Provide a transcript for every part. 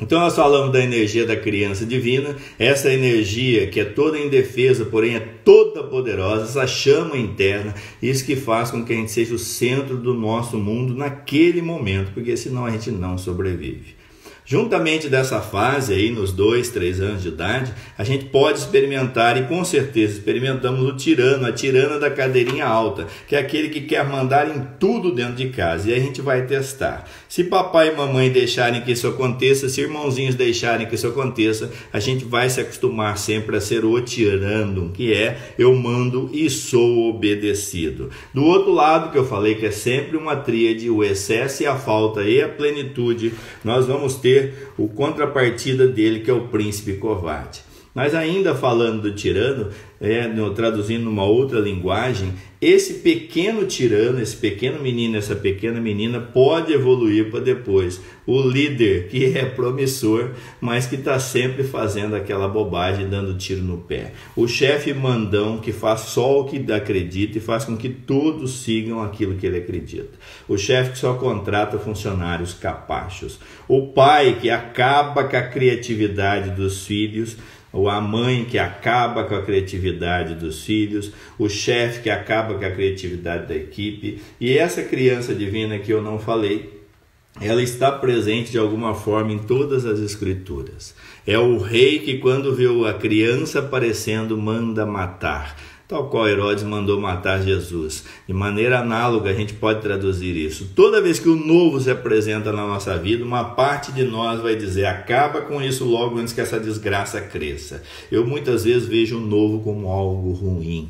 Então nós falamos da energia da criança divina, essa energia que é toda indefesa, porém é toda poderosa, essa chama interna, isso que faz com que a gente seja o centro do nosso mundo naquele momento, porque senão a gente não sobrevive. Juntamente dessa fase aí, nos 2, 3 anos de idade, a gente pode experimentar, e com certeza experimentamos o tirano, a tirana da cadeirinha alta, que é aquele que quer mandar em tudo dentro de casa, e a gente vai testar. Se papai e mamãe deixarem que isso aconteça, se irmãozinhos deixarem que isso aconteça, a gente vai se acostumar sempre a ser o tirano, que é eu mando e sou obedecido. Do outro lado, que eu falei que é sempre uma tríade, o excesso e a falta e a plenitude, nós vamos ter o contrapartida dele, que é o príncipe covarde. Mas ainda falando do tirano, traduzindo numa outra linguagem, esse pequeno tirano, esse pequeno menino, essa pequena menina pode evoluir para depois o líder, que é promissor, mas que está sempre fazendo aquela bobagem, dando tiro no pé. O chefe mandão, que faz só o que acredita e faz com que todos sigam aquilo que ele acredita. O chefe que só contrata funcionários capachos. O pai que acaba com a criatividade dos filhos, ou a mãe que acaba com a criatividade dos filhos, o chefe que acaba com a criatividade da equipe. E essa criança divina que eu não falei, ela está presente de alguma forma em todas as escrituras. É o rei que, quando vê a criança aparecendo, manda matar, tal qual Herodes mandou matar Jesus. De maneira análoga, a gente pode traduzir isso. Toda vez que o novo se apresenta na nossa vida, uma parte de nós vai dizer: acaba com isso logo antes que essa desgraça cresça. Eu muitas vezes vejo o novo como algo ruim.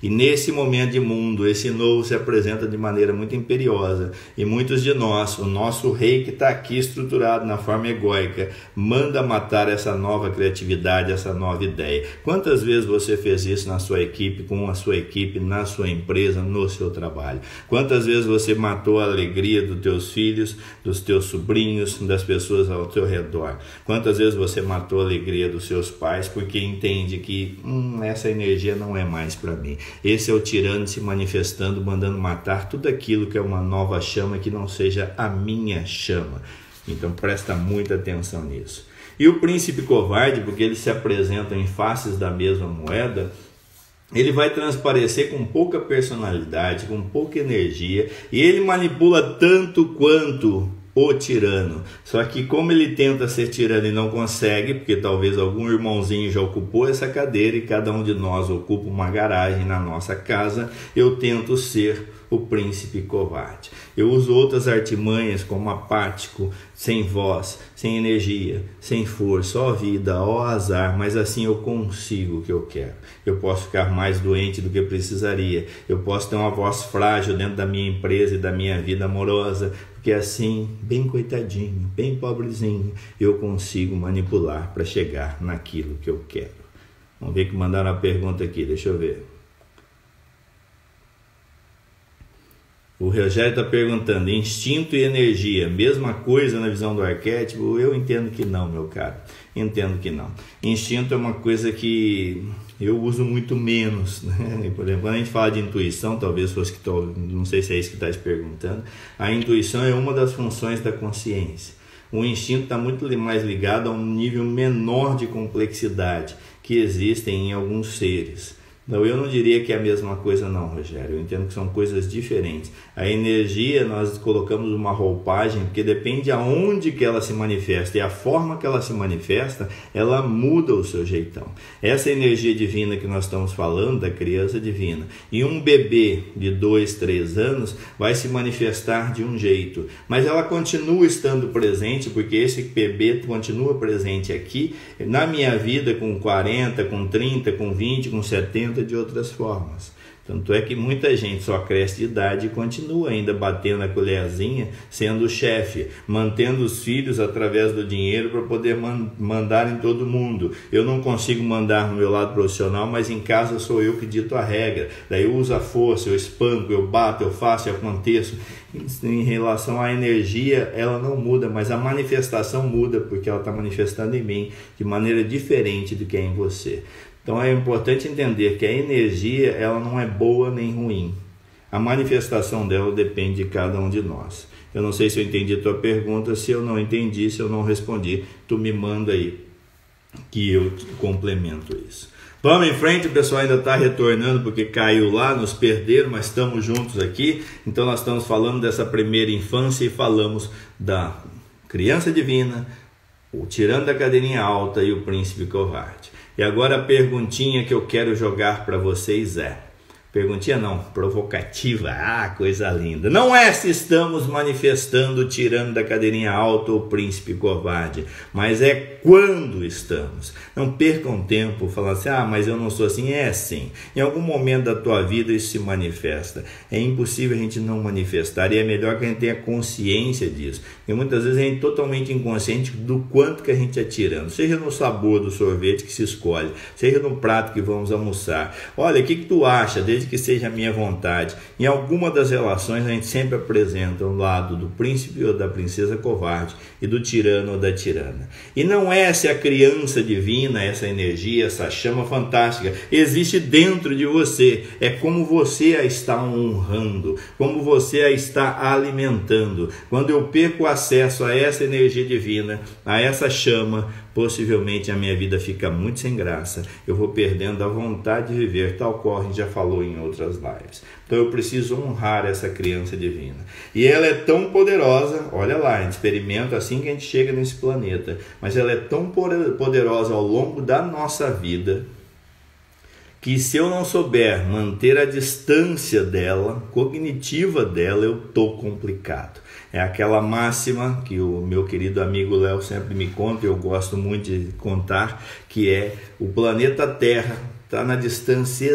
E nesse momento de mundo, esse novo se apresenta de maneira muito imperiosa. E muitos de nós, o nosso rei que está aqui estruturado na forma egóica, manda matar essa nova criatividade, essa nova ideia. Quantas vezes você fez isso na sua equipe, com a sua equipe, na sua empresa, no seu trabalho? Quantas vezes você matou a alegria dos teus filhos, dos teus sobrinhos, das pessoas ao teu redor? Quantas vezes você matou a alegria dos seus pais porque entende que essa energia não é mais para mim? Esse é o tirano se manifestando, mandando matar tudo aquilo que é uma nova chama, que não seja a minha chama. Então presta muita atenção nisso. E o príncipe covarde, porque ele se apresenta em faces da mesma moeda, ele vai transparecer com pouca personalidade, com pouca energia, e ele manipula tanto quanto o tirano. Só que como ele tenta ser tirano e não consegue, porque talvez algum irmãozinho já ocupou essa cadeira e cada um de nós ocupa uma garagem na nossa casa, eu tento ser o príncipe covarde. Eu uso outras artimanhas como apático, sem voz, sem energia, sem força, ó vida, ó azar, mas assim eu consigo o que eu quero. Eu posso ficar mais doente do que precisaria, eu posso ter uma voz frágil dentro da minha empresa e da minha vida amorosa, porque assim, bem coitadinho, bem pobrezinho, eu consigo manipular para chegar naquilo que eu quero. Vamos ver que mandaram a pergunta aqui, deixa eu ver. O Rogério está perguntando: instinto e energia, mesma coisa na visão do arquétipo? Eu entendo que não, meu caro. Entendo que não. Instinto é uma coisa que eu uso muito menos, né? Por exemplo, quando a gente fala de intuição, talvez fosse que não sei se é isso que está se perguntando. A intuição é uma das funções da consciência. O instinto está muito mais ligado a um nível menor de complexidade que existem em alguns seres. Não, eu não diria que é a mesma coisa não, Rogério. Eu entendo que são coisas diferentes. A energia, nós colocamos uma roupagem, porque depende aonde que ela se manifesta e a forma que ela se manifesta, ela muda o seu jeitão. Essa energia divina que nós estamos falando, da criança divina, e um bebê de 2, 3 anos vai se manifestar de um jeito, mas ela continua estando presente, porque esse bebê continua presente aqui, na minha vida com 40, com 30, com 20, com 70, de outras formas. Tanto é que muita gente só cresce de idade e continua ainda batendo a colherzinha, sendo o chefe, mantendo os filhos através do dinheiro para poder mandar em todo mundo. Eu não consigo mandar no meu lado profissional, mas em casa sou eu que dito a regra. Daí eu uso a força, eu espanco, eu bato, eu faço, eu aconteço. Em relação à energia, ela não muda, mas a manifestação muda, porque ela está manifestando em mim de maneira diferente do que é em você. Então é importante entender que a energia, ela não é boa nem ruim. A manifestação dela depende de cada um de nós. Eu não sei se eu entendi a tua pergunta, se eu não entendi, se eu não respondi, tu me manda aí que eu complemento isso. Vamos em frente, o pessoal ainda está retornando porque caiu lá, nos perderam, mas estamos juntos aqui. Então nós estamos falando dessa primeira infância e falamos da criança divina, o tirano da cadeirinha alta e o príncipe covarde. E agora a perguntinha que eu quero jogar para vocês é... Perguntinha não, provocativa, coisa linda. Não é se estamos manifestando o tirano da cadeirinha alta ou o príncipe covarde, mas é quando estamos. Não percam tempo falando assim, mas eu não sou assim. É assim. Em algum momento da tua vida isso se manifesta. É impossível a gente não manifestar e é melhor que a gente tenha consciência disso. E muitas vezes a gente é totalmente inconsciente do quanto que a gente é tirano. Seja no sabor do sorvete que se escolhe, seja no prato que vamos almoçar. Olha, o que tu acha? Desde que seja a minha vontade. Em alguma das relações a gente sempre apresenta um lado do príncipe ou da princesa covarde e do tirano ou da tirana. E não é se a criança divina, essa energia, essa chama fantástica existe dentro de você. É como você a está honrando, como você a está alimentando. Quando eu perco acesso a essa energia divina, a essa chama, possivelmente a minha vida fica muito sem graça. Eu vou perdendo a vontade de viver, tal qual a gente já falou em outras lives. Então eu preciso honrar essa criança divina. E ela é tão poderosa, olha lá, a gente experimenta assim que a gente chega nesse planeta, mas ela é tão poderosa ao longo da nossa vida, que se eu não souber manter a distância dela, cognitiva dela, eu estou complicado. É aquela máxima que o meu querido amigo Léo sempre me conta, e eu gosto muito de contar, que é o planeta Terra está na distância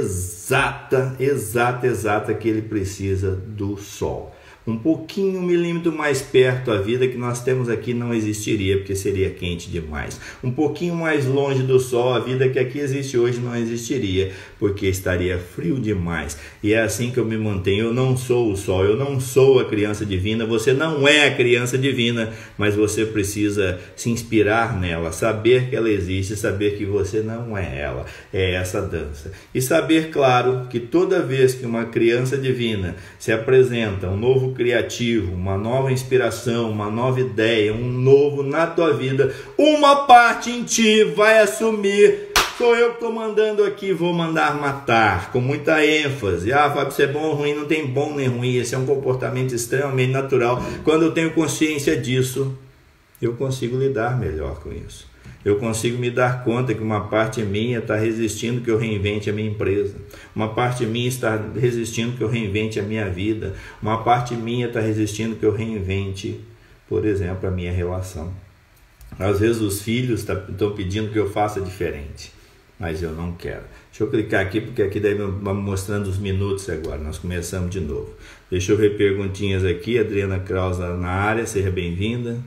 exata que ele precisa do Sol. Um pouquinho, 1 milímetro mais perto, a vida que nós temos aqui não existiria, porque seria quente demais. Um pouquinho mais longe do Sol, a vida que aqui existe hoje não existiria, porque estaria frio demais. E é assim que eu me mantenho. Eu não sou o Sol, eu não sou a criança divina, você não é a criança divina, mas você precisa se inspirar nela, saber que ela existe, saber que você não é ela. É essa dança. E saber, claro, que toda vez que uma criança divina se apresenta, um novo criativo, uma nova inspiração, uma nova ideia, um novo na tua vida, uma parte em ti vai assumir. Sou eu que estou mandando aqui, vou mandar matar, com muita ênfase. Fábio, isso é bom ou ruim? Não tem bom nem ruim, esse é um comportamento extremamente natural. Quando eu tenho consciência disso, eu consigo lidar melhor com isso. Eu consigo me dar conta que uma parte minha está resistindo que eu reinvente a minha empresa. Uma parte minha está resistindo que eu reinvente a minha vida. Uma parte minha está resistindo que eu reinvente, por exemplo, a minha relação. Às vezes os filhos estão pedindo que eu faça diferente, mas eu não quero. Deixa eu clicar aqui, porque aqui daí vamos mostrando os minutos agora. Nós começamos de novo. Deixa eu ver perguntinhas aqui. Adriana Kraus na área, seja bem-vinda.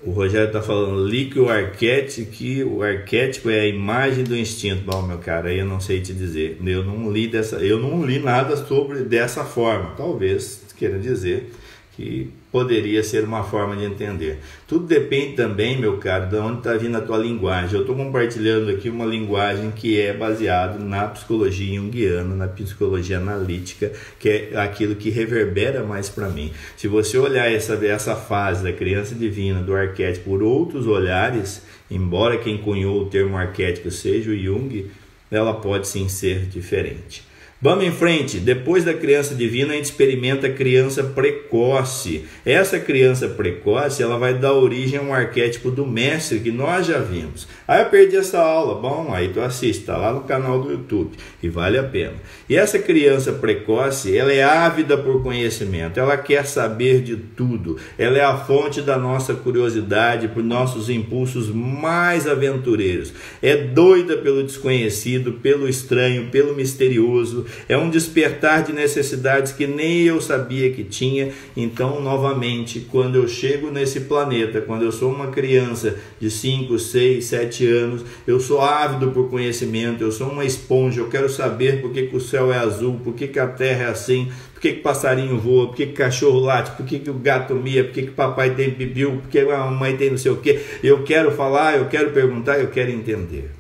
O Rogério está falando li que o arquétipo é a imagem do instinto. Bom, meu cara, aí eu não sei te dizer. Eu não li nada sobre dessa forma. Talvez queira dizer que poderia ser uma forma de entender. Tudo depende também, meu caro, de onde está vindo a tua linguagem. Eu estou compartilhando aqui uma linguagem que é baseada na psicologia junguiana, na psicologia analítica, que é aquilo que reverbera mais para mim. Se você olhar essa fase da criança divina, do arquétipo, por outros olhares, embora quem cunhou o termo arquétipo seja o Jung, ela pode sim ser diferente. Vamos em frente. Depois da criança divina, a gente experimenta a criança precoce. Essa criança precoce, ela vai dar origem a um arquétipo do mestre que nós já vimos. Eu perdi essa aula. Bom, aí tu assiste, tá lá no canal do YouTube e vale a pena. E essa criança precoce, ela é ávida por conhecimento. Ela quer saber de tudo. Ela é a fonte da nossa curiosidade, por nossos impulsos mais aventureiros. É doida pelo desconhecido, pelo estranho, pelo misterioso. É um despertar de necessidades que nem eu sabia que tinha. Então, novamente, quando eu chego nesse planeta, quando eu sou uma criança de 5, 6, 7 anos, eu sou ávido por conhecimento, eu sou uma esponja, eu quero saber por que o céu é azul, por que a terra é assim, por que passarinho voa, por que cachorro late, por que o gato mia, por que papai tem pipiu, por que a mamãe tem não sei o que. Eu quero falar, eu quero perguntar, eu quero entender.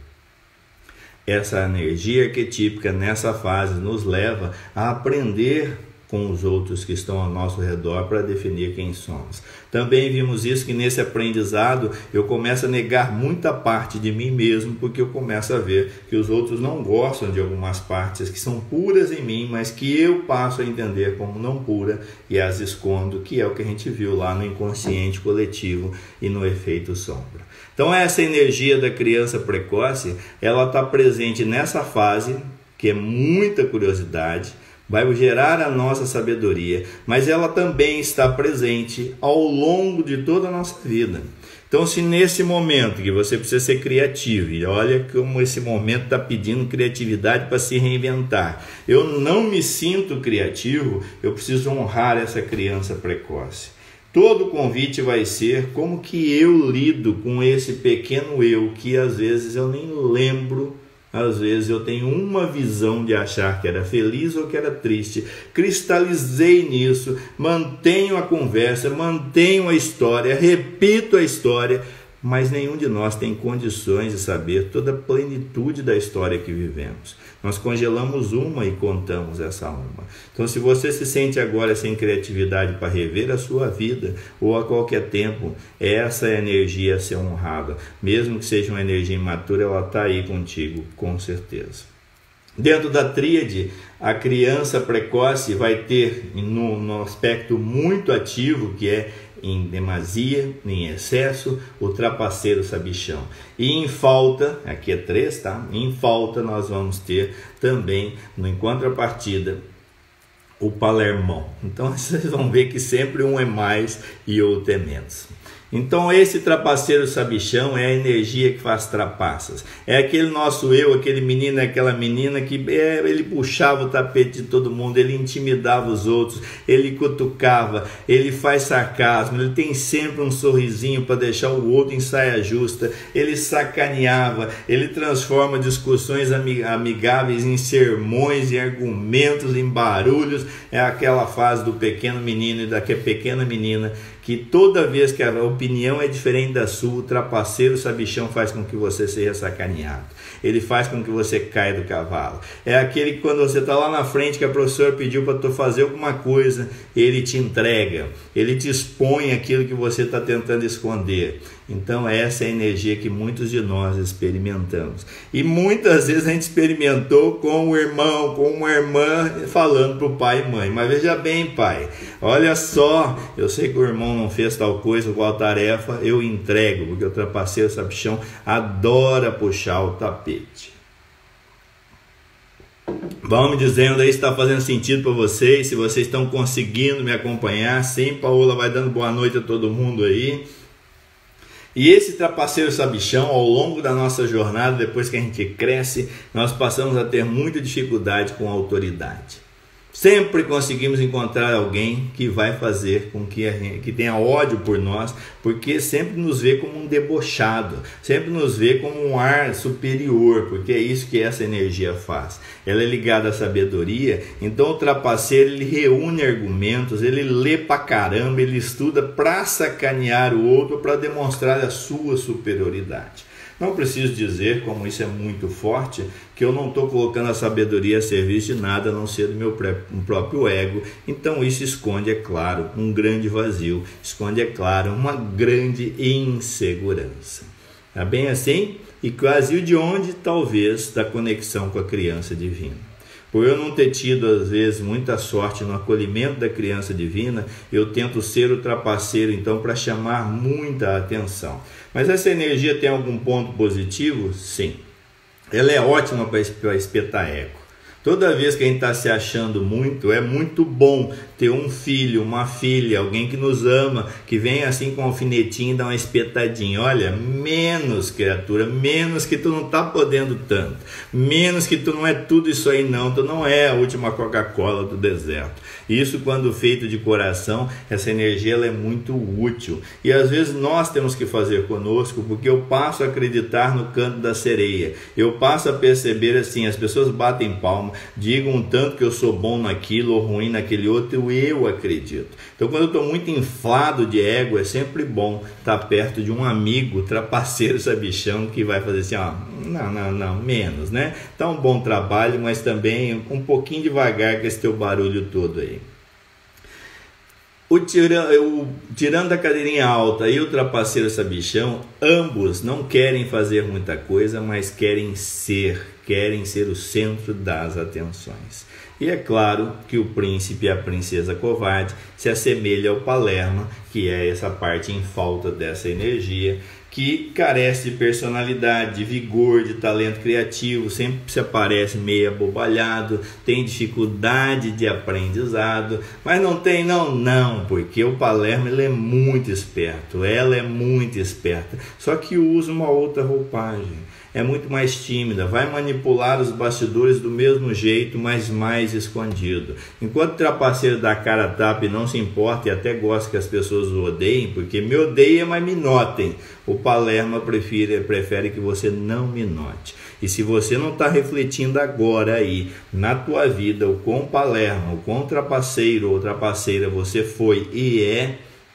Essa energia arquetípica nessa fase nos leva a aprender com os outros que estão ao nosso redor para definir quem somos. Também vimos isso, que nesse aprendizado eu começo a negar muita parte de mim mesmo, porque eu começo a ver que os outros não gostam de algumas partes que são puras em mim, mas que eu passo a entender como não pura e as escondo, que é o que a gente viu lá no inconsciente coletivo e no efeito sombra. Então essa energia da criança precoce, ela está presente nessa fase, que é muita curiosidade, vai gerar a nossa sabedoria, mas ela também está presente ao longo de toda a nossa vida. Então, se nesse momento que você precisa ser criativo, e olha como esse momento está pedindo criatividade para se reinventar, eu não me sinto criativo, eu preciso honrar essa criança precoce. Todo convite vai ser como que eu lido com esse pequeno eu, que às vezes eu nem lembro. Às vezes eu tenho uma visão de achar que era feliz ou que era triste. Cristalizei nisso, mantenho a conversa, mantenho a história, repito a história, mas nenhum de nós tem condições de saber toda a plenitude da história que vivemos. Nós congelamos uma e contamos essa uma. Então, se você se sente agora sem criatividade para rever a sua vida, ou a qualquer tempo, essa é a energia a ser honrada. Mesmo que seja uma energia imatura, ela está aí contigo, com certeza. Dentro da tríade, a criança precoce vai ter no aspecto muito ativo, que é em demasia, em excesso, o trapaceiro sabichão. E em falta, aqui é 3, tá? Em falta nós vamos ter também, em contrapartida, o palermão. Então vocês vão ver que sempre um é mais e outro é menos. Então esse trapaceiro sabichão é a energia que faz trapaças. É aquele nosso eu, aquele menino, aquela menina que ele puxava o tapete de todo mundo, ele intimidava os outros, ele cutucava, ele faz sarcasmo, ele tem sempre um sorrisinho para deixar o outro em saia justa, ele sacaneava, ele transforma discussões amigáveis em sermões, em argumentos, em barulhos. É aquela fase do pequeno menino e da pequena menina que toda vez que a opinião é diferente da sua, o trapaceiro sabichão faz com que você seja sacaneado. Ele faz com que você caia do cavalo. É aquele que quando você está lá na frente, que a professora pediu para tu fazer alguma coisa, ele te entrega, ele te expõe aquilo que você está tentando esconder. Então essa é a energia que muitos de nós experimentamos. E muitas vezes a gente experimentou com o irmão, com uma irmã, falando para o pai e mãe. Mas veja bem, pai, olha só, eu sei que o irmão não fez tal coisa, qual tarefa, eu entrego, porque o trapaceiro sabichão adora puxar o tapete. Vão me dizendo aí se está fazendo sentido para vocês, se vocês estão conseguindo me acompanhar. Sim, Paola vai dando boa noite a todo mundo aí. E esse trapaceiro sabichão, ao longo da nossa jornada, depois que a gente cresce, nós passamos a ter muita dificuldade com a autoridade. Sempre conseguimos encontrar alguém que vai fazer com que tenha ódio por nós, porque sempre nos vê como um debochado, sempre nos vê como um ar superior, porque é isso que essa energia faz. Ela é ligada à sabedoria, então o trapaceiro ele reúne argumentos, ele lê pra caramba, ele estuda pra sacanear o outro, para demonstrar a sua superioridade. Não preciso dizer, como isso é muito forte, que eu não estou colocando a sabedoria a serviço de nada, a não ser do meu próprio ego. Então isso esconde, é claro, um grande vazio, esconde, é claro, uma grande insegurança. Tá bem assim? E vazio de onde? Talvez da conexão com a criança divina. Por eu não ter tido, às vezes, muita sorte no acolhimento da criança divina, eu tento ser o trapaceiro, então, para chamar muita atenção. Mas essa energia tem algum ponto positivo? Sim. Ela é ótima para espetar ego. Toda vez que a gente está se achando muito, é muito bom ter um filho, uma filha, alguém que nos ama, que vem assim com um alfinetinho e dá uma espetadinha. Olha, menos, criatura, menos que tu não está podendo tanto, menos que tu não é tudo isso aí não, tu não é a última Coca-Cola do deserto. Isso, quando feito de coração, essa energia ela é muito útil. E às vezes nós temos que fazer conosco, porque eu passo a acreditar no canto da sereia. Eu passo a perceber assim, as pessoas batem palma, digam um tanto que eu sou bom naquilo ou ruim naquele outro, eu acredito. Então, quando eu estou muito inflado de ego, é sempre bom estar perto de um amigo trapaceiro sabichão que vai fazer assim, ó, não, menos, né? Então, um bom trabalho, mas também um pouquinho devagar com esse teu barulho todo aí. Tirando da cadeirinha alta e o trapaceiro sabichão, ambos não querem fazer muita coisa, mas querem ser o centro das atenções. E é claro que o príncipe e a princesa covarde se assemelha ao Palerma, que é essa parte em falta dessa energia, que carece de personalidade, de vigor, de talento criativo, sempre se aparece meio abobalhado, tem dificuldade de aprendizado, mas não tem não, porque o Palermo ele é muito esperto, ela é muito esperta, só que usa uma outra roupagem. É muito mais tímida, vai manipular os bastidores do mesmo jeito, mas mais escondido. Enquanto o trapaceiro dá cara a tapa e não se importa e até gosta que as pessoas o odeiem, porque me odeia, mas me notem. O Palermo prefere que você não me note. E se você não está refletindo agora aí na tua vida o quão Palermo, o quão trapaceiro ou trapaceira você foi e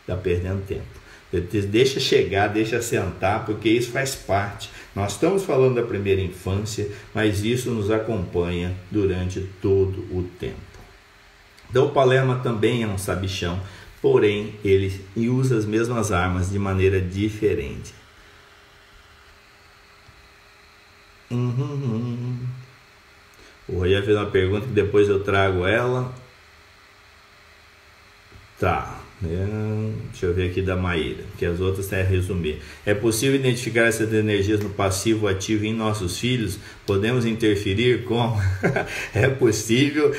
está perdendo tempo. Deixa chegar, deixa sentar, porque isso faz parte. Nós estamos falando da primeira infância, mas isso nos acompanha durante todo o tempo. Então o Palermo também é um sabichão, porém ele usa as mesmas armas de maneira diferente. O Rogério fez uma pergunta que depois eu trago ela. Tá. Deixa eu ver aqui da Maíra, que as outras tem a resumir. É possível identificar essas energias no passivo ativo em nossos filhos? Podemos interferir? Como? É possível,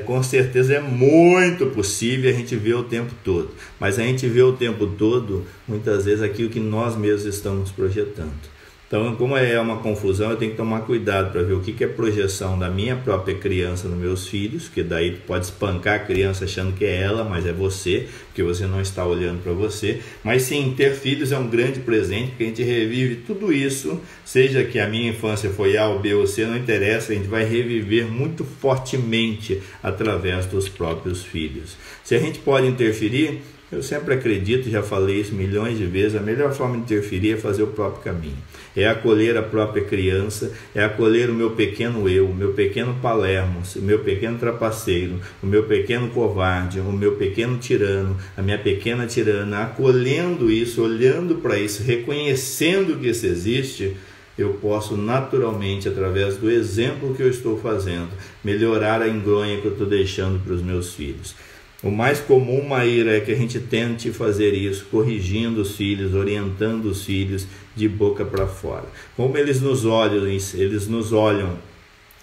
com certeza é muito possível, a gente vê o tempo todo. Mas a gente vê o tempo todo, muitas vezes, aquilo que nós mesmos estamos projetando. Então, como é uma confusão, eu tenho que tomar cuidado para ver o que é projeção da minha própria criança nos meus filhos, que daí tu pode espancar a criança achando que é ela, mas é você, porque você não está olhando para você. Mas sim, ter filhos é um grande presente, porque a gente revive tudo isso, seja que a minha infância foi A ou B ou C, não interessa, a gente vai reviver muito fortemente através dos próprios filhos. Se a gente pode interferir, eu sempre acredito, já falei isso milhões de vezes, a melhor forma de interferir é fazer o próprio caminho. É acolher a própria criança, é acolher o meu pequeno eu, o meu pequeno Palermo, o meu pequeno trapaceiro, o meu pequeno covarde, o meu pequeno tirano, a minha pequena tirana, acolhendo isso, olhando para isso, reconhecendo que isso existe. Eu posso naturalmente, através do exemplo que eu estou fazendo, melhorar a engronha que eu estou deixando para os meus filhos. O mais comum, Maíra, é que a gente tente fazer isso, corrigindo os filhos, orientando os filhos de boca para fora. Como eles nos olham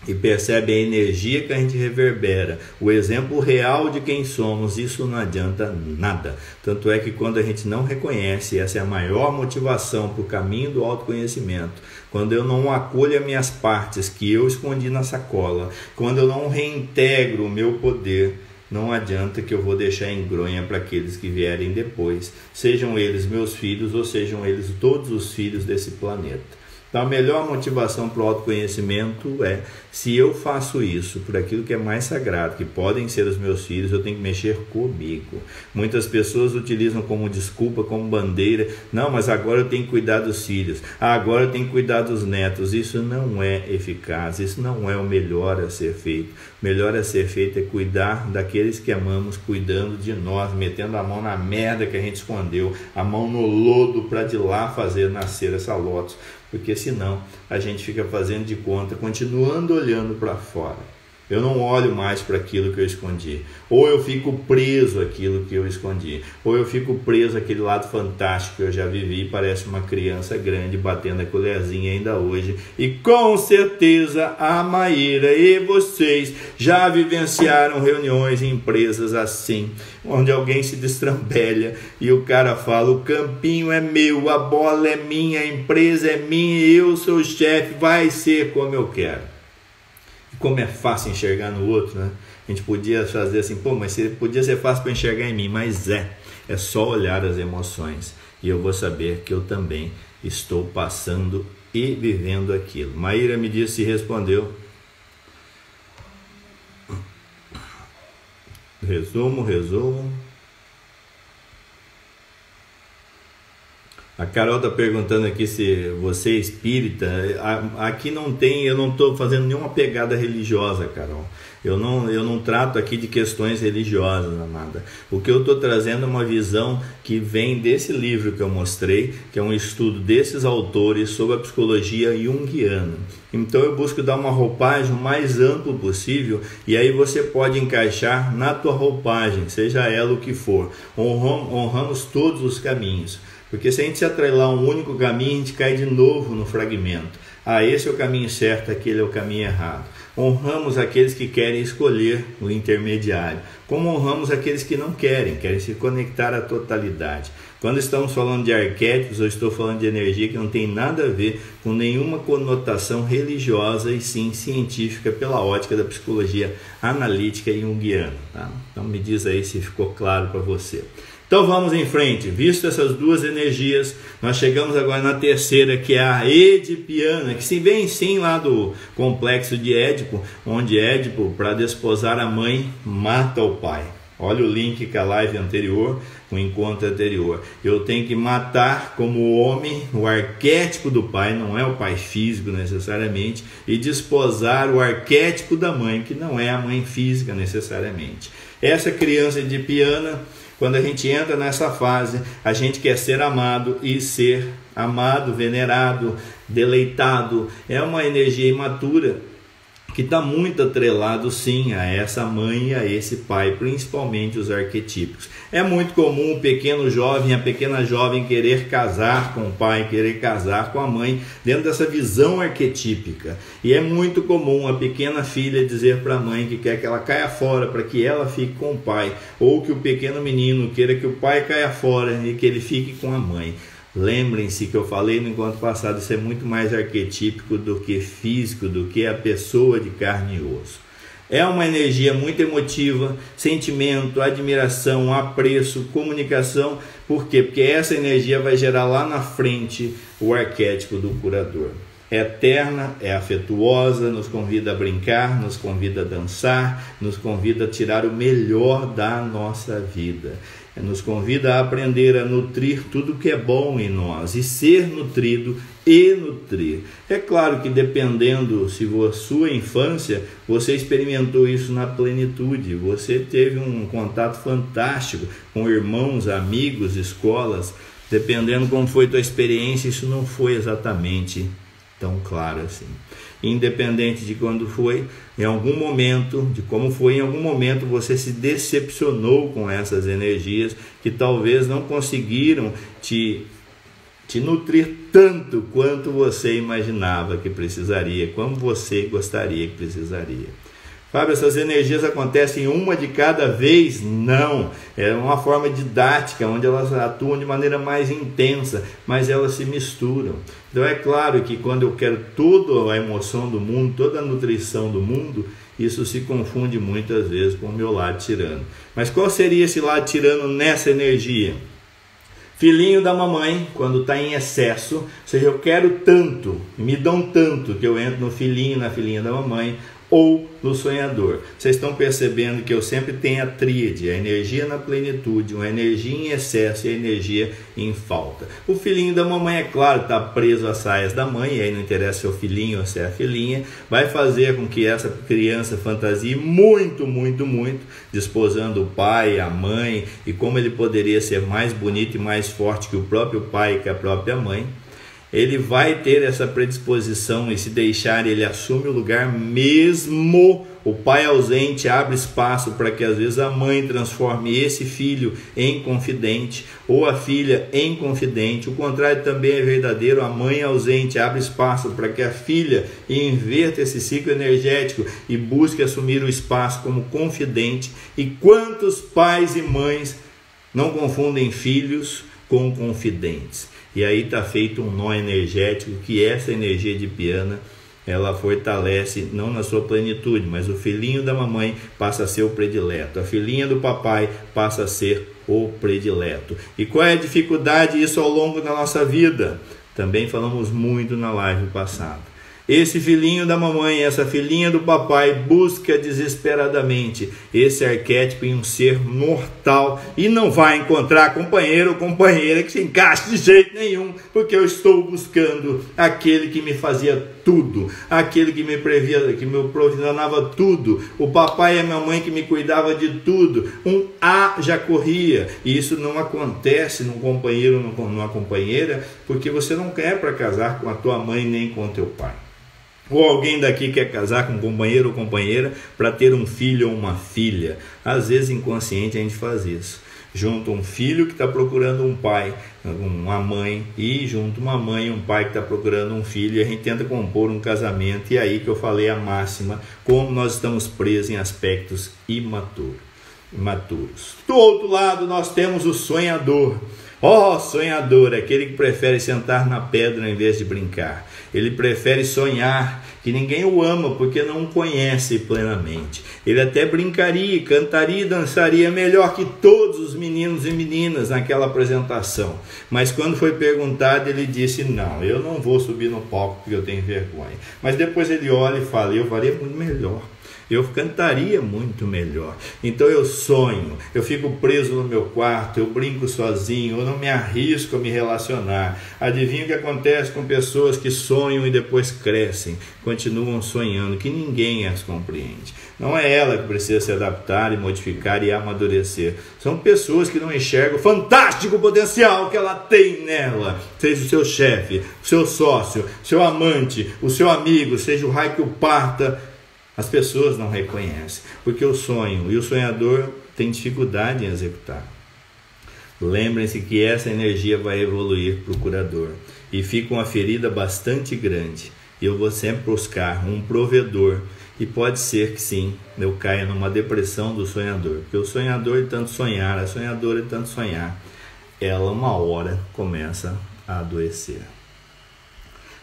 e percebem a energia que a gente reverbera, o exemplo real de quem somos, isso não adianta nada. Tanto é que quando a gente não reconhece, essa é a maior motivação para o caminho do autoconhecimento, quando eu não acolho as minhas partes que eu escondi na sacola, quando eu não reintegro o meu poder, não adianta que eu vou deixar engronha para aqueles que vierem depois, sejam eles meus filhos ou sejam eles todos os filhos desse planeta. Então a melhor motivação para o autoconhecimento é, se eu faço isso por aquilo que é mais sagrado, que podem ser os meus filhos, eu tenho que mexer comigo. Muitas pessoas utilizam como desculpa, como bandeira, não, mas agora eu tenho que cuidar dos filhos, agora eu tenho que cuidar dos netos. Isso não é eficaz, isso não é o melhor a ser feito. O melhor a ser feito é cuidar daqueles que amamos, cuidando de nós, metendo a mão na merda que a gente escondeu, a mão no lodo para de lá fazer nascer essa lótus. Porque senão a gente fica fazendo de conta, continuando olhando para fora. Eu não olho mais para aquilo que eu escondi. Ou eu fico preso àquilo que eu escondi. Ou eu fico preso àquele lado fantástico que eu já vivi. Parece uma criança grande batendo a colherzinha ainda hoje. E com certeza a Maíra e vocês já vivenciaram reuniões em empresas assim, onde alguém se destrambelha e o cara fala: o campinho é meu, a bola é minha, a empresa é minha, eu sou o chefe, vai ser como eu quero. Como é fácil enxergar no outro, né? A gente podia fazer assim, pô, mas podia ser fácil para enxergar em mim, mas é só olhar as emoções e eu vou saber que eu também estou passando e vivendo aquilo. Maíra me disse, respondeu. Resumo. A Carol está perguntando aqui se você é espírita. Aqui não tem, eu não estou fazendo nenhuma pegada religiosa, Carol. Eu não trato aqui de questões religiosas, amada. O que eu estou trazendo é uma visão que vem desse livro que eu mostrei, que é um estudo desses autores sobre a psicologia junguiana. Então eu busco dar uma roupagem o mais ampla possível, e aí você pode encaixar na tua roupagem, seja ela o que for. Honramos todos os caminhos. Porque se a gente se atrelar a um único caminho, a gente cai de novo no fragmento. Esse é o caminho certo, aquele é o caminho errado. Honramos aqueles que querem escolher o intermediário, como honramos aqueles que não querem se conectar à totalidade. Quando estamos falando de arquétipos, eu estou falando de energia que não tem nada a ver com nenhuma conotação religiosa e sim científica pela ótica da psicologia analítica e junguiana. Tá? Então me diz aí se ficou claro para você. Então vamos em frente. Visto essas duas energias, nós chegamos agora na terceira, que é a edipiana, que se vem sim lá do complexo de Édipo, onde Édipo, para desposar a mãe, mata o pai. Olha o link com a live anterior, com o encontro anterior. Eu tenho que matar como homem o arquétipo do pai, não é o pai físico necessariamente, e desposar o arquétipo da mãe, que não é a mãe física necessariamente. Essa criança edipiana, quando a gente entra nessa fase, a gente quer ser amado e ser amado, venerado, deleitado. É uma energia imatura que está muito atrelado sim a essa mãe e a esse pai, principalmente os arquetípicos. É muito comum o pequeno jovem, a pequena jovem querer casar com o pai, querer casar com a mãe, dentro dessa visão arquetípica. E é muito comum a pequena filha dizer para a mãe que quer que ela caia fora para que ela fique com o pai, ou que o pequeno menino queira que o pai caia fora e que ele fique com a mãe. Lembrem-se que eu falei no encontro passado, isso é muito mais arquetípico do que físico, do que a pessoa de carne e osso. É uma energia muito emotiva, sentimento, admiração, apreço, comunicação. Por quê? Porque essa energia vai gerar lá na frente o arquétipo do curador. É eterna, é afetuosa, nos convida a brincar, nos convida a dançar, nos convida a tirar o melhor da nossa vida. Nos convida a aprender a nutrir tudo que é bom em nós e ser nutrido e nutrir. É claro que dependendo se a sua infância, você experimentou isso na plenitude, você teve um contato fantástico com irmãos, amigos, escolas, dependendo como foi a tua experiência, isso não foi exatamente tão claro assim. Independente de quando foi, em algum momento, de como foi, em algum momento você se decepcionou com essas energias que talvez não conseguiram te nutrir tanto quanto você imaginava que precisaria, como você gostaria que precisaria. Fábio, essas energias acontecem uma de cada vez? Não, é uma forma didática, onde elas atuam de maneira mais intensa, mas elas se misturam. Então é claro que quando eu quero toda a emoção do mundo, toda a nutrição do mundo, isso se confunde muitas vezes com o meu lado tirano. Mas qual seria esse lado tirano nessa energia? Filhinho da mamãe, quando está em excesso, ou seja, eu quero tanto, me dão tanto, que eu entro no filhinho, na filhinha da mamãe, ou no sonhador. Vocês estão percebendo que eu sempre tenho a tríade, a energia na plenitude, uma energia em excesso e a energia em falta. O filhinho da mamãe, é claro, está preso às saias da mãe, e aí não interessa se é o filhinho ou se é a filhinha, vai fazer com que essa criança fantasie muito, muito, muito, desposando o pai, a mãe, e como ele poderia ser mais bonito e mais forte que o próprio pai e que a própria mãe. Ele vai ter essa predisposição e se deixar, ele assume o lugar mesmo. O pai ausente abre espaço para que às vezes a mãe transforme esse filho em confidente ou a filha em confidente. O contrário também é verdadeiro, a mãe ausente abre espaço para que a filha inverta esse ciclo energético e busque assumir o espaço como confidente. E quantos pais e mães não confundem filhos com confidentes? E aí está feito um nó energético que essa energia edipiana, ela fortalece, não na sua plenitude, mas o filhinho da mamãe passa a ser o predileto, a filhinha do papai passa a ser o predileto. E qual é a dificuldade disso ao longo da nossa vida? Também falamos muito na live passada. Esse filhinho da mamãe, essa filhinha do papai busca desesperadamente esse arquétipo em um ser mortal e não vai encontrar companheiro ou companheira que se encaixe de jeito nenhum, porque eu estou buscando aquele que me fazia tudo, aquele que me previa, que me provisionava tudo, o papai e a minha mãe que me cuidava de tudo. Um A já corria, e isso não acontece num companheiro ou numa companheira, porque você não quer para casar com a tua mãe nem com o teu pai. Ou alguém daqui quer casar com um companheiro ou companheira para ter um filho ou uma filha. Às vezes inconsciente a gente faz isso. Junto um filho que está procurando um pai, uma mãe, e junto uma mãe e um pai que está procurando um filho, e a gente tenta compor um casamento, e aí que eu falei a máxima, como nós estamos presos em aspectos imaturos. Do outro lado nós temos o sonhador. Sonhador, aquele que prefere sentar na pedra em vez de brincar. Ele prefere sonhar, que ninguém o ama porque não o conhece plenamente. Ele até brincaria, cantaria e dançaria melhor que todos os meninos e meninas naquela apresentação. Mas quando foi perguntado, ele disse: não, eu não vou subir no palco porque eu tenho vergonha. Mas depois ele olha e fala: eu faria muito melhor. Eu cantaria muito melhor. Então eu sonho, eu fico preso no meu quarto, eu brinco sozinho, eu não me arrisco a me relacionar. Adivinha o que acontece com pessoas que sonham e depois crescem, continuam sonhando, que ninguém as compreende. Não é ela que precisa se adaptar e modificar e amadurecer. São pessoas que não enxergam o fantástico potencial que ela tem nela. Seja o seu chefe, o seu sócio, seu amante, o seu amigo, seja o raio que o parta. As pessoas não reconhecem, porque o sonho e o sonhador têm dificuldade em executar. Lembrem-se que essa energia vai evoluir para o curador e fica uma ferida bastante grande. Eu vou sempre buscar um provedor e pode ser que sim, eu caia numa depressão do sonhador, porque o sonhador de tanto sonhar, a sonhadora de tanto sonhar, ela uma hora começa a adoecer.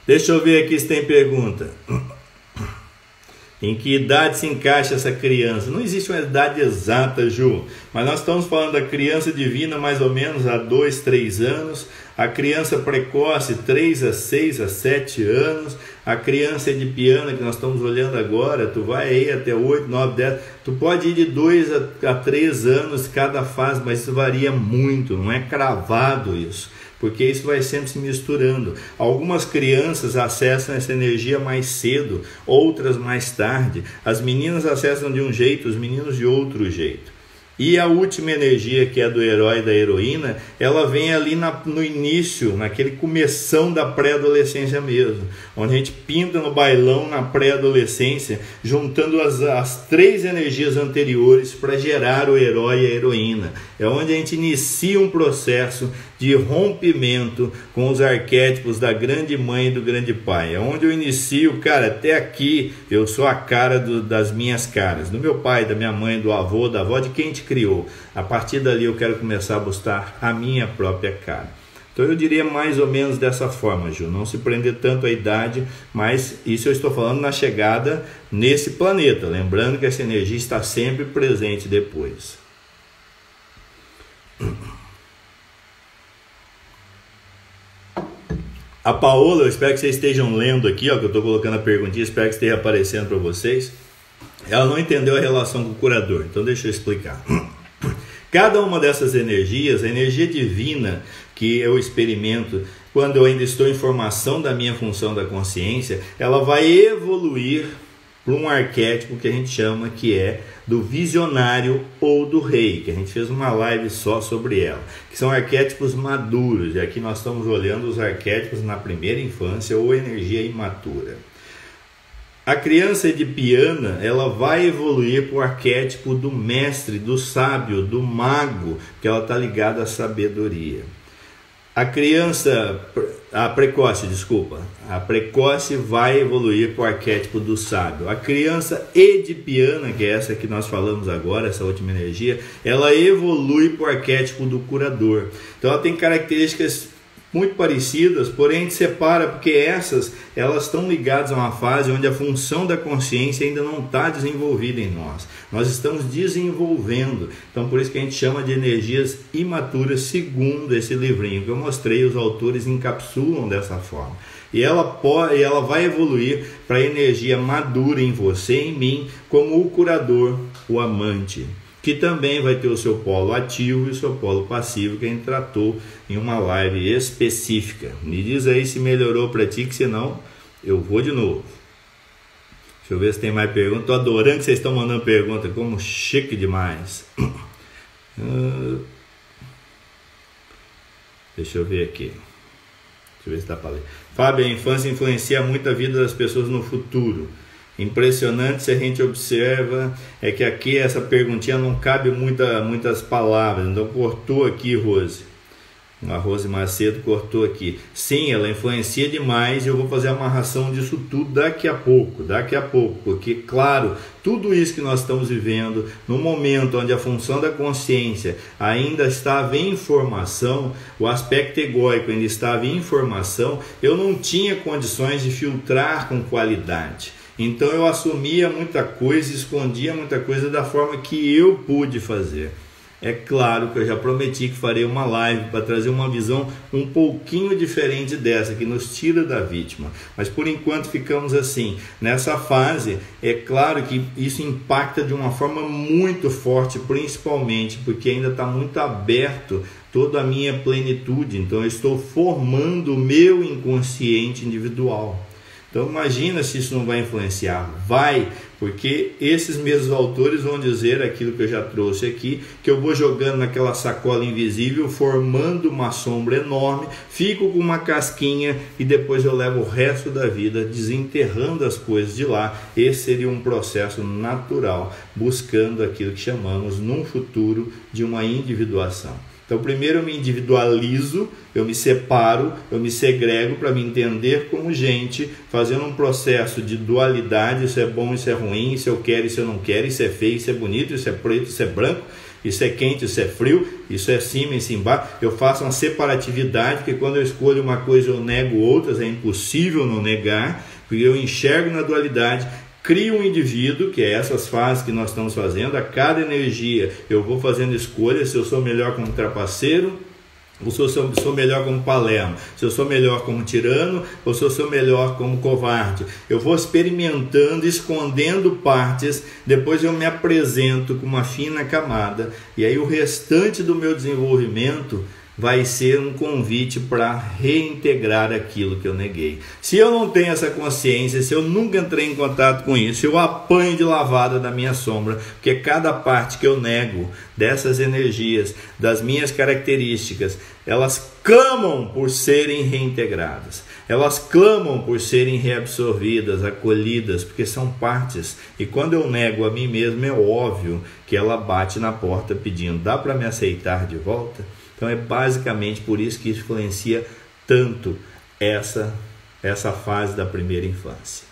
Deixa eu ver aqui se tem pergunta. Em que idade se encaixa essa criança? Não existe uma idade exata, Ju, mas nós estamos falando da criança divina mais ou menos há 2, 3 anos, a criança precoce 3 a 6 a 7 anos, a criança edipiana que nós estamos olhando agora, tu vai aí até 8, 9, 10, tu pode ir de 2 a 3 anos cada fase, mas isso varia muito, não é cravado isso. Porque isso vai sempre se misturando. Algumas crianças acessam essa energia mais cedo, outras mais tarde. As meninas acessam de um jeito, os meninos de outro jeito. E a última energia, que é do herói e da heroína, ela vem ali no início, naquele começão da pré-adolescência mesmo, onde a gente pinta no bailão na pré-adolescência, juntando as 3 energias anteriores para gerar o herói e a heroína. É onde a gente inicia um processo de rompimento com os arquétipos da grande mãe e do grande pai. É onde eu inicio, cara, até aqui eu sou a cara das minhas caras, do meu pai, da minha mãe, do avô, da avó, de quem te criou. A partir dali eu quero começar a buscar a minha própria cara. Então eu diria mais ou menos dessa forma, Ju, não se prender tanto à idade, mas isso eu estou falando na chegada nesse planeta, lembrando que essa energia está sempre presente depois. A Paola, eu espero que vocês estejam lendo aqui, ó, que eu estou colocando a perguntinha, espero que esteja aparecendo para vocês. Ela não entendeu a relação com o curador, então deixa eu explicar. Cada uma dessas energias, a energia divina que eu experimento quando eu ainda estou em formação da minha função da consciência, ela vai evoluir para um arquétipo que a gente chama que é do visionário ou do rei, que a gente fez uma live só sobre ela, que são arquétipos maduros, e aqui nós estamos olhando os arquétipos na primeira infância ou energia imatura. A criança edipiana, ela vai evoluir para o arquétipo do mestre, do sábio, do mago, que ela está ligada à sabedoria. A precoce vai evoluir para o arquétipo do sábio. A criança edipiana, que é essa que nós falamos agora, essa última energia, ela evolui para o arquétipo do curador. Então ela tem características muito parecidas, porém a gente separa porque elas estão ligadas a uma fase onde a função da consciência ainda não está desenvolvida em nós. Nós estamos desenvolvendo, então por isso que a gente chama de energias imaturas, segundo esse livrinho que eu mostrei, os autores encapsulam dessa forma. E ela vai evoluir para a energia madura em você e em mim, como o curador, o amante, que também vai ter o seu polo ativo e o seu polo passivo, que a gente tratou em uma live específica. Me diz aí se melhorou para ti, que senão eu vou de novo. Deixa eu ver se tem mais perguntas. Estou adorando que vocês estão mandando perguntas, como chique demais. Deixa eu ver aqui. Deixa eu ver se dá para ler. Fábio, a infância influencia muito a vida das pessoas no futuro. Impressionante se a gente observa, é que aqui essa perguntinha não cabe muitas palavras, então cortou aqui, Rose. A Rose Macedo cortou aqui. Sim, ela influencia demais e eu vou fazer a amarração disso tudo daqui a pouco, porque, claro, tudo isso que nós estamos vivendo, no momento onde a função da consciência ainda estava em formação, o aspecto egóico ainda estava em formação, eu não tinha condições de filtrar com qualidade. Então eu assumia muita coisa, escondia muita coisa da forma que eu pude fazer. É claro que eu já prometi que farei uma live para trazer uma visão um pouquinho diferente dessa, que nos tira da vítima. Mas por enquanto ficamos assim. Nessa fase, é claro que isso impacta de uma forma muito forte, principalmente porque ainda está muito aberto toda a minha plenitude. Então eu estou formando o meu inconsciente individual. Então imagina se isso não vai influenciar. Vai, porque esses mesmos autores vão dizer aquilo que eu já trouxe aqui, que eu vou jogando naquela sacola invisível, formando uma sombra enorme, fico com uma casquinha e depois eu levo o resto da vida desenterrando as coisas de lá. Esse seria um processo natural, buscando aquilo que chamamos num futuro de uma individuação. Então primeiro eu me individualizo, eu me separo, eu me segrego para me entender como gente, fazendo um processo de dualidade, isso é bom, isso é ruim, isso eu quero, isso eu não quero, isso é feio, isso é bonito, isso é preto, isso é branco, isso é quente, isso é frio, isso é cima, isso é embaixo. Eu faço uma separatividade, porque quando eu escolho uma coisa eu nego outras, é impossível não negar, porque eu enxergo na dualidade. Crio um indivíduo, que é essas fases que nós estamos fazendo. A cada energia eu vou fazendo escolhas, se eu sou melhor como trapaceiro, ou se eu sou melhor como Palermo, se eu sou melhor como tirano, ou se eu sou melhor como covarde. Eu vou experimentando, escondendo partes, depois eu me apresento com uma fina camada, e aí o restante do meu desenvolvimento vai ser um convite para reintegrar aquilo que eu neguei. Se eu não tenho essa consciência, se eu nunca entrei em contato com isso, eu apanho de lavada da minha sombra, porque cada parte que eu nego dessas energias, das minhas características, elas clamam por serem reintegradas, elas clamam por serem reabsorvidas, acolhidas, porque são partes. E quando eu nego a mim mesmo, é óbvio que ela bate na porta pedindo: dá para me aceitar de volta? Então é basicamente por isso que influencia tanto essa fase da primeira infância.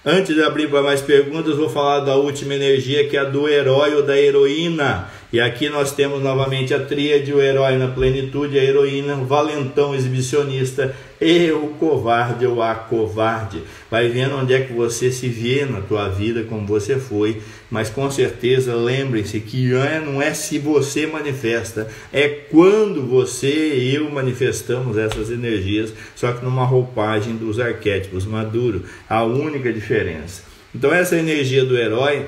Antes de abrir para mais perguntas, vou falar da última energia, que é a do herói ou da heroína. E aqui nós temos novamente a tríade: o herói na plenitude, a heroína, o valentão exibicionista e o covarde ou a covarde. Vai vendo onde é que você se vê na tua vida, como você foi, mas com certeza lembre-se que não é se você manifesta, é quando você e eu manifestamos essas energias, só que numa roupagem dos arquétipos maduros, a única diferença. Então essa energia do herói,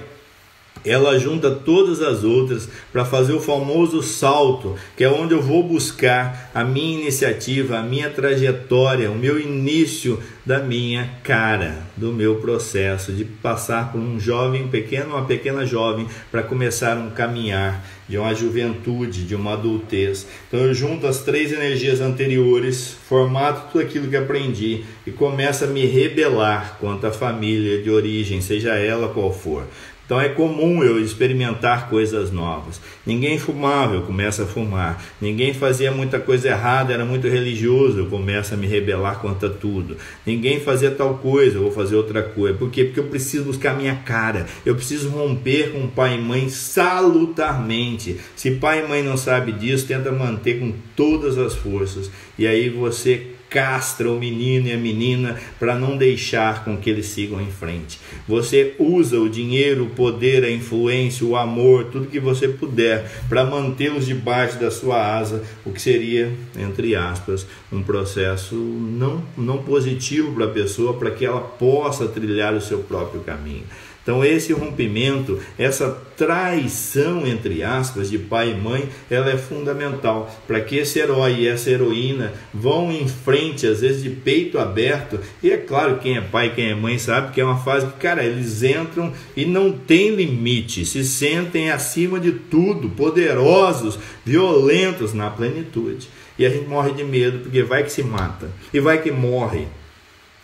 ela junta todas as outras para fazer o famoso salto, que é onde eu vou buscar a minha iniciativa, a minha trajetória, o meu início da minha cara, do meu processo de passar por um jovem pequeno, uma pequena jovem, para começar um caminhar de uma juventude, de uma adultez. Então eu junto as três energias anteriores, formato tudo aquilo que aprendi e começo a me rebelar contra a família de origem, seja ela qual for. Então é comum eu experimentar coisas novas. Ninguém fumava, eu começo a fumar. Ninguém fazia muita coisa errada, era muito religioso, eu começo a me rebelar contra tudo. Ninguém fazia tal coisa, eu vou fazer outra coisa. Por quê? Porque eu preciso buscar minha cara. Eu preciso romper com pai e mãe salutarmente. Se pai e mãe não sabe disso, tenta manter com todas as forças. E aí você castra o menino e a menina para não deixar com que eles sigam em frente. Você usa o dinheiro, o poder, a influência, o amor, tudo que você puder para mantê-los debaixo da sua asa, o que seria, entre aspas, um processo não positivo para a pessoa, para que ela possa trilhar o seu próprio caminho. Então esse rompimento, essa traição, entre aspas, de pai e mãe, ela é fundamental para que esse herói e essa heroína vão em frente, às vezes de peito aberto. E é claro, quem é pai, quem é mãe sabe que é uma fase que, cara, eles entram e não tem limite, se sentem acima de tudo, poderosos, violentos na plenitude. E a gente morre de medo, porque vai que se mata e vai que morre.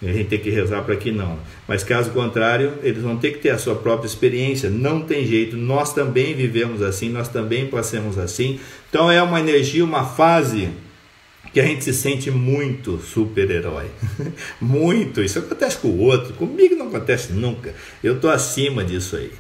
A gente tem que rezar para que não. Mas caso contrário, eles vão ter que ter a sua própria experiência. Não tem jeito. Nós também vivemos assim, nós também passamos assim. Então é uma energia, uma fase que a gente se sente muito super-herói. Muito. Isso acontece com o outro. Comigo não acontece nunca. Eu estou acima disso aí.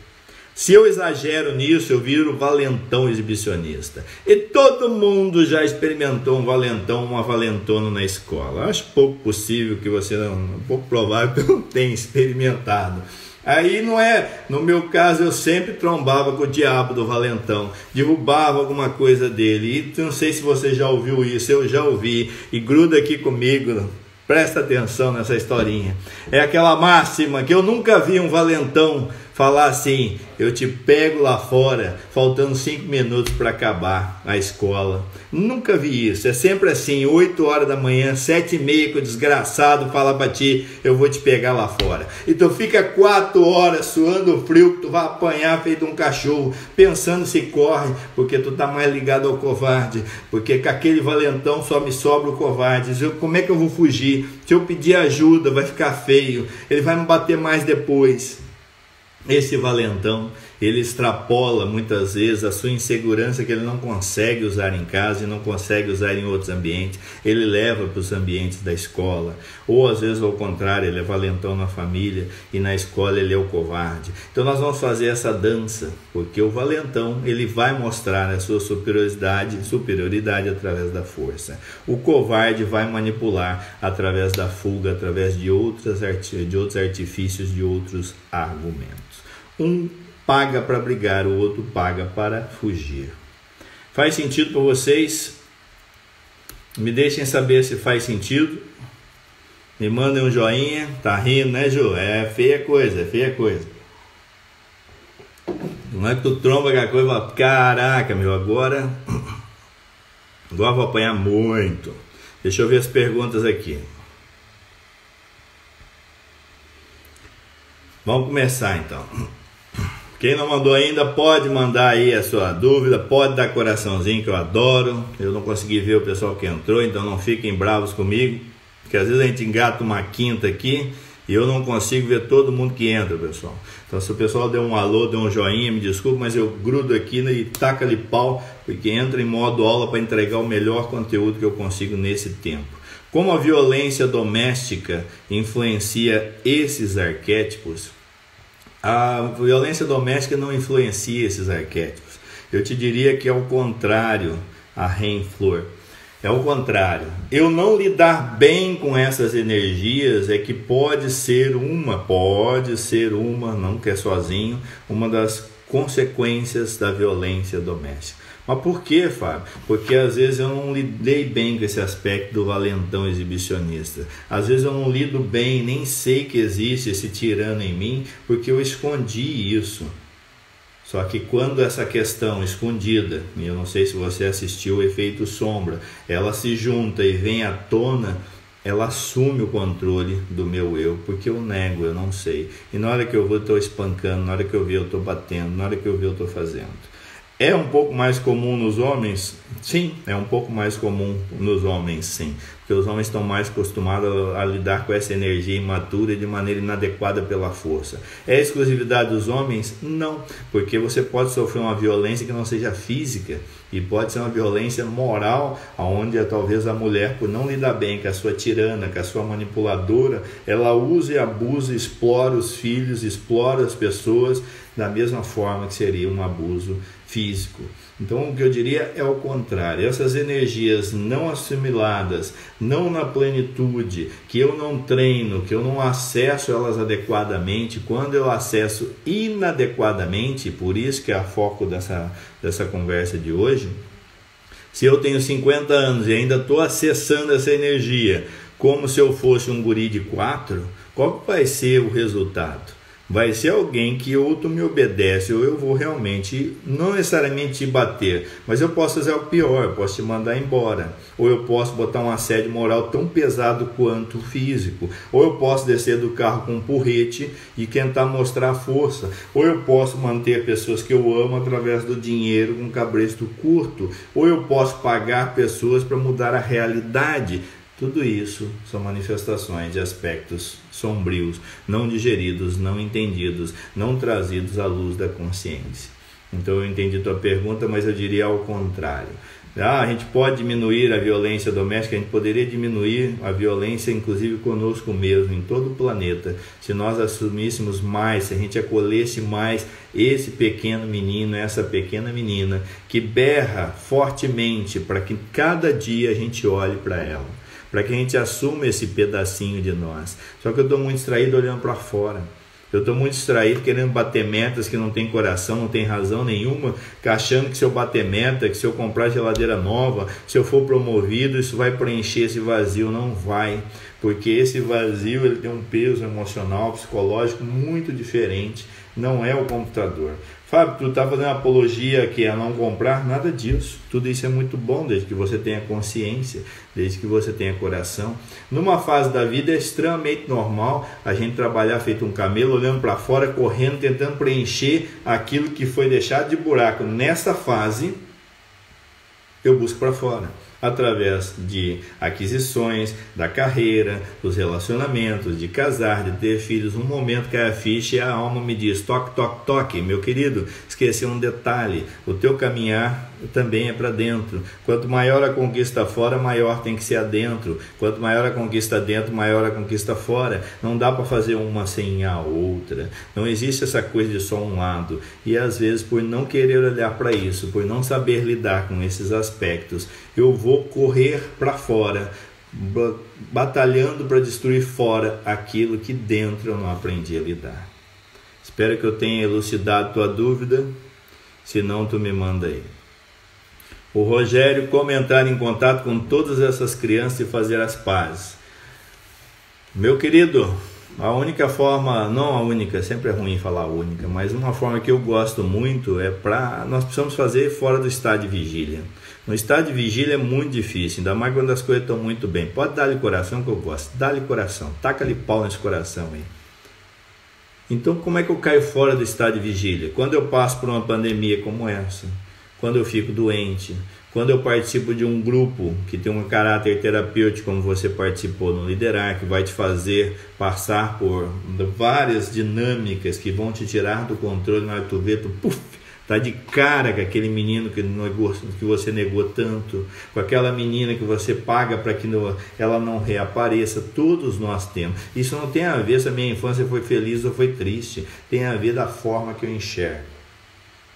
Se eu exagero nisso, eu viro valentão exibicionista. E todo mundo já experimentou um valentão, uma valentona na escola. Acho pouco possível que você não, pouco provável que eu não tenha experimentado. Aí não é, no meu caso eu sempre trombava com o diabo do valentão, derrubava alguma coisa dele. E não sei se você já ouviu isso, eu já ouvi. E gruda aqui comigo, presta atenção nessa historinha. É aquela máxima que eu nunca vi um valentão falar assim: eu te pego lá fora, faltando 5 minutos para acabar a escola. Nunca vi isso. É sempre assim, 8 horas da manhã, 7h30, que o desgraçado fala para ti: eu vou te pegar lá fora. E tu fica 4 horas suando frio, que tu vai apanhar feito um cachorro, pensando se corre, porque tu tá mais ligado ao covarde, porque com aquele valentão só me sobra o covarde. Como é que eu vou fugir? Se eu pedir ajuda, vai ficar feio, ele vai me bater mais depois. Esse valentão, ele extrapola muitas vezes a sua insegurança, que ele não consegue usar em casa e não consegue usar em outros ambientes. Ele leva para os ambientes da escola, ou às vezes ao contrário, ele é valentão na família e na escola ele é o covarde. Então nós vamos fazer essa dança, porque o valentão, ele vai mostrar a sua superioridade através da força. O covarde vai manipular através da fuga, através de outros artifícios, de outros argumentos. Um paga para brigar, o outro paga para fugir. Faz sentido para vocês? Me deixem saber se faz sentido. Me mandem um joinha. Tá rindo, né, Ju? É feia coisa, é feia coisa. Não é que tu tromba aquela coisa e fala: caraca, meu, agora vou apanhar muito. Deixa eu ver as perguntas aqui. Vamos começar então. Quem não mandou ainda, pode mandar aí a sua dúvida, pode dar coraçãozinho, que eu adoro. Eu não consegui ver o pessoal que entrou, então não fiquem bravos comigo, porque às vezes a gente engata uma quinta aqui e eu não consigo ver todo mundo que entra, pessoal. Então se o pessoal deu um alô, deu um joinha, me desculpe, mas eu grudo aqui e taca-lhe pau, porque entra em modo aula para entregar o melhor conteúdo que eu consigo nesse tempo. Como a violência doméstica influencia esses arquétipos? A violência doméstica não influencia esses arquétipos. Eu te diria que é o contrário, a Rain Flor. É o contrário. Eu não lidar bem com essas energias é que pode ser uma, não que é sozinho, uma das consequências da violência doméstica. Mas por que, Fábio? Porque às vezes eu não lidei bem com esse aspecto do valentão exibicionista. Às vezes eu não lido bem, nem sei que existe esse tirano em mim, porque eu escondi isso. Só que quando essa questão escondida, e eu não sei se você assistiu o efeito sombra, ela se junta e vem à tona, ela assume o controle do meu eu, porque eu nego, eu não sei. E na hora que eu vou, eu estou espancando, na hora que eu ver, eu estou batendo, na hora que eu ver, eu estou fazendo. É um pouco mais comum nos homens? Sim, é um pouco mais comum nos homens, sim. Porque os homens estão mais acostumados a lidar com essa energia imatura de maneira inadequada pela força. É exclusividade dos homens? Não, porque você pode sofrer uma violência que não seja física e pode ser uma violência moral, onde talvez a mulher, por não lidar bem com a sua tirana, com a sua manipuladora, ela usa e abusa, explora os filhos, explora as pessoas da mesma forma que seria um abuso físico. Então o que eu diria é o contrário. Essas energias não assimiladas, não na plenitude, que eu não treino, que eu não acesso elas adequadamente, quando eu acesso inadequadamente, por isso que é o foco dessa conversa de hoje, se eu tenho 50 anos e ainda estou acessando essa energia como se eu fosse um guri de 4, qual que vai ser o resultado? Vai ser alguém que ou tu me obedece ou eu vou realmente, não necessariamente te bater, mas eu posso fazer o pior, eu posso te mandar embora, ou eu posso botar um assédio moral tão pesado quanto físico, ou eu posso descer do carro com um porrete e tentar mostrar força, ou eu posso manter pessoas que eu amo através do dinheiro com cabresto curto, ou eu posso pagar pessoas para mudar a realidade. Tudo isso são manifestações de aspectos sombrios, não digeridos, não entendidos, não trazidos à luz da consciência. Então eu entendi tua pergunta, mas eu diria ao contrário. A gente pode diminuir a violência doméstica, a gente poderia diminuir a violência inclusive conosco mesmo, em todo o planeta, se nós assumíssemos mais, se a gente acolhesse mais esse pequeno menino, essa pequena menina, que berra fortemente para que cada dia a gente olhe para ela, para que a gente assuma esse pedacinho de nós. Só que eu estou muito distraído olhando para fora. Eu estou muito distraído querendo bater metas que não tem coração, não tem razão nenhuma, achando que se eu bater meta, que se eu comprar geladeira nova, se eu for promovido, isso vai preencher esse vazio. Não vai, porque esse vazio ele tem um peso emocional, psicológico muito diferente. Não é o computador. Fábio, tu está fazendo apologia que é não comprar? Nada disso. Tudo isso é muito bom desde que você tenha consciência, desde que você tenha coração. Numa fase da vida é extremamente normal a gente trabalhar feito um camelo, olhando para fora, correndo, tentando preencher aquilo que foi deixado de buraco. Nessa fase, eu busco para fora, através de aquisições, da carreira, dos relacionamentos, de casar, de ter filhos. Um momento que a ficha e a alma me diz, toque, toque, toque, meu querido, esqueci um detalhe, o teu caminhar também é para dentro. Quanto maior a conquista fora, maior tem que ser adentro. Quanto maior a conquista dentro, maior a conquista fora. Não dá para fazer uma sem a outra. Não existe essa coisa de só um lado. E às vezes, por não querer olhar para isso, por não saber lidar com esses aspectos, eu vou correr para fora, batalhando para destruir fora aquilo que dentro eu não aprendi a lidar. Espero que eu tenha elucidado tua dúvida. Se não, tu me manda aí. O Rogério, como entrar em contato com todas essas crianças e fazer as pazes? Meu querido, a única forma, não a única, sempre é ruim falar única, mas uma forma que eu gosto muito é nós precisamos fazer fora do estado de vigília. No estado de vigília é muito difícil, ainda mais quando as coisas estão muito bem. Pode dar-lhe coração que eu gosto, dá-lhe coração, taca-lhe pau nesse coração aí. Então como é que eu caio fora do estado de vigília? Quando eu passo por uma pandemia como essa, quando eu fico doente, quando eu participo de um grupo que tem um caráter terapêutico, como você participou no Liderar, que vai te fazer passar por várias dinâmicas que vão te tirar do controle, na hora que tu vê, tu tá de cara com aquele menino que você negou tanto, com aquela menina que você paga para que ela não reapareça. Todos nós temos. Isso não tem a ver se a minha infância foi feliz ou foi triste, tem a ver da forma que eu enxergo.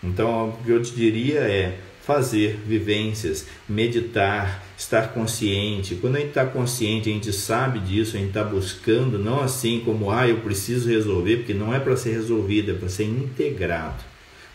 Então, o que eu te diria é fazer vivências, meditar, estar consciente. Quando a gente está consciente, a gente sabe disso, a gente está buscando, não assim como, eu preciso resolver, porque não é para ser resolvido, é para ser integrado.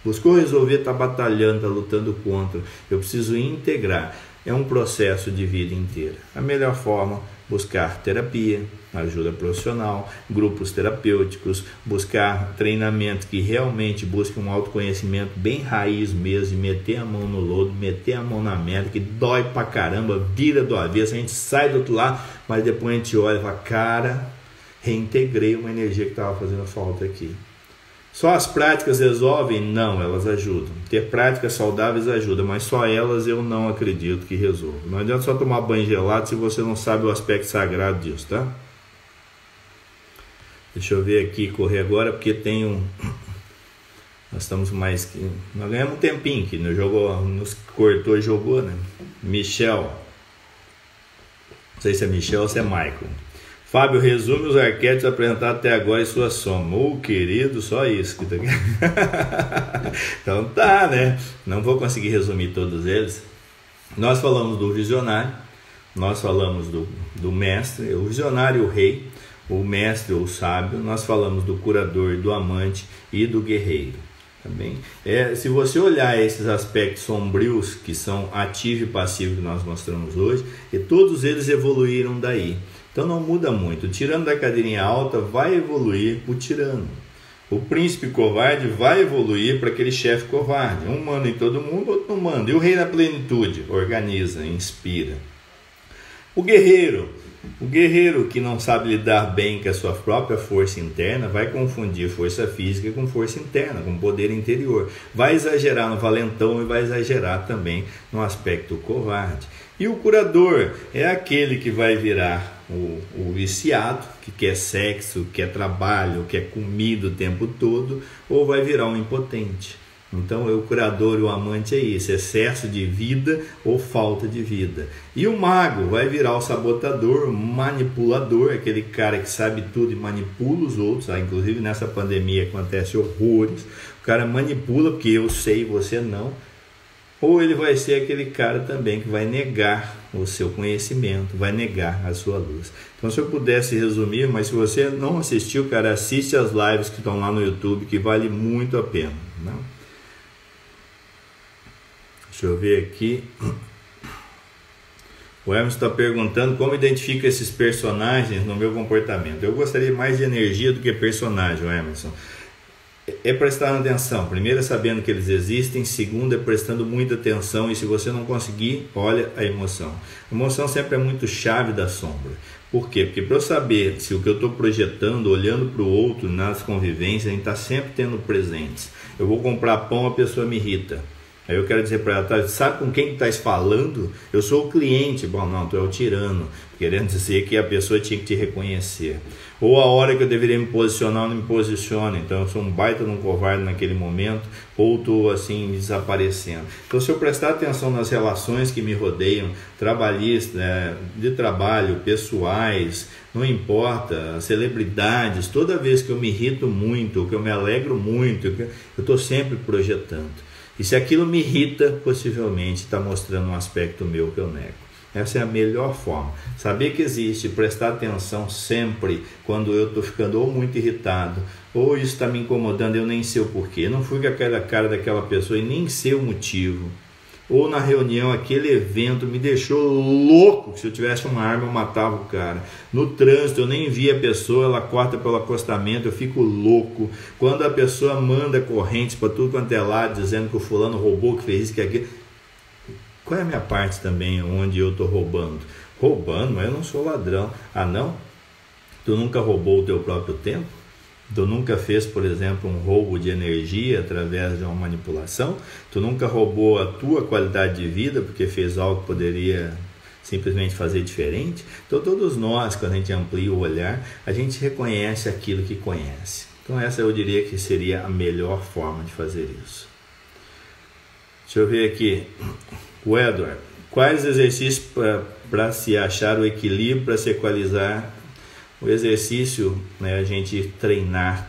Buscou resolver, está batalhando, está lutando contra. Eu preciso integrar. É um processo de vida inteira. A melhor forma, buscar terapia, ajuda profissional, grupos terapêuticos, buscar treinamento que realmente busque um autoconhecimento bem raiz mesmo, meter a mão no lodo, meter a mão na merda, que dói pra caramba, vira do avesso, a gente sai do outro lado, mas depois a gente olha e fala, cara, reintegrei uma energia que estava fazendo falta aqui. Só as práticas resolvem? Não, elas ajudam. Ter práticas saudáveis ajuda, mas só elas eu não acredito que resolvam. Não adianta só tomar banho gelado se você não sabe o aspecto sagrado disso, tá? Deixa eu ver aqui, correr agora, porque tem um... Nós estamos mais... Nós ganhamos um tempinho que nos cortou e jogou, né? Michel. Não sei se é Michel ou se é Michael. Fábio, resume os arquétipos apresentados até agora e sua soma. Querido, só isso que tá aqui. Então tá, né? Não vou conseguir resumir todos eles. Nós falamos do visionário, nós falamos do mestre, o visionário, o rei, o mestre, o sábio, nós falamos do curador, do amante e do guerreiro. Também. Se você olhar esses aspectos sombrios que são ativo e passivo que nós mostramos hoje, e todos eles evoluíram daí. Então não muda muito. O tirano da cadeirinha alta vai evoluir o tirano. O príncipe covarde vai evoluir para aquele chefe covarde. Um manda em todo mundo, outro não manda. E o rei na plenitude organiza, inspira. O guerreiro que não sabe lidar bem com a sua própria força interna vai confundir força física com força interna, com poder interior. Vai exagerar no valentão e vai exagerar também no aspecto covarde. E o curador é aquele que vai virar o viciado, que quer sexo, quer trabalho, quer comida o tempo todo, ou vai virar um impotente. Então o curador e o amante é isso, excesso de vida ou falta de vida. E o mago vai virar o sabotador, o manipulador, aquele cara que sabe tudo e manipula os outros. Inclusive nessa pandemia acontece horrores, o cara manipula porque eu sei e você não. Ou ele vai ser aquele cara também que vai negar o seu conhecimento, vai negar a sua luz. Então se eu pudesse resumir, mas se você não assistiu, cara, assiste as lives que estão lá no YouTube, que vale muito a pena, não? Deixa eu ver aqui. O Emerson está perguntando como identifica esses personagens no meu comportamento. Eu gostaria mais de energia do que personagem, Emerson. É prestar atenção. Primeiro é sabendo que eles existem. Segundo é prestando muita atenção. E se você não conseguir, olha a emoção. A emoção sempre é muito chave da sombra. Por quê? Porque para eu saber se o que eu estou projetando, olhando para o outro nas convivências, a gente está sempre tendo presentes. Eu vou comprar pão, a pessoa me irrita. Aí eu quero dizer para ela, sabe com quem estás falando? Eu sou o cliente. Bom, não, tu é o tirano, querendo dizer que a pessoa tinha que te reconhecer. Ou a hora que eu deveria me posicionar, eu não me posiciono. Então eu sou um baita de um covarde naquele momento, ou estou assim desaparecendo. Então se eu prestar atenção nas relações que me rodeiam, trabalhistas, de trabalho, pessoais, não importa, celebridades, toda vez que eu me irrito muito, que eu me alegro muito, eu estou sempre projetando. E se aquilo me irrita, possivelmente está mostrando um aspecto meu que eu nego. Essa é a melhor forma. Saber que existe, prestar atenção sempre quando eu estou ficando ou muito irritado, ou isso está me incomodando, eu nem sei o porquê. Eu não fui com aquela cara daquela pessoa e nem sei o motivo. Ou na reunião, aquele evento me deixou louco. Se eu tivesse uma arma, eu matava o cara. No trânsito, eu nem vi a pessoa, ela corta pelo acostamento, eu fico louco. Quando a pessoa manda correntes para tudo quanto é lado, dizendo que o fulano roubou, que fez isso, que aquilo. Qual é a minha parte também, onde eu estou roubando? Roubando, mas eu não sou ladrão. Ah, não? Tu nunca roubou o teu próprio tempo? Tu nunca fez, por exemplo, um roubo de energia através de uma manipulação? Tu nunca roubou a tua qualidade de vida porque fez algo que poderia simplesmente fazer diferente? Então todos nós, quando a gente amplia o olhar, a gente reconhece aquilo que conhece. Então essa eu diria que seria a melhor forma de fazer isso. Deixa eu ver aqui. O Edward, quais exercícios para se achar o equilíbrio, para se equalizar? O exercício, né, a gente treinar.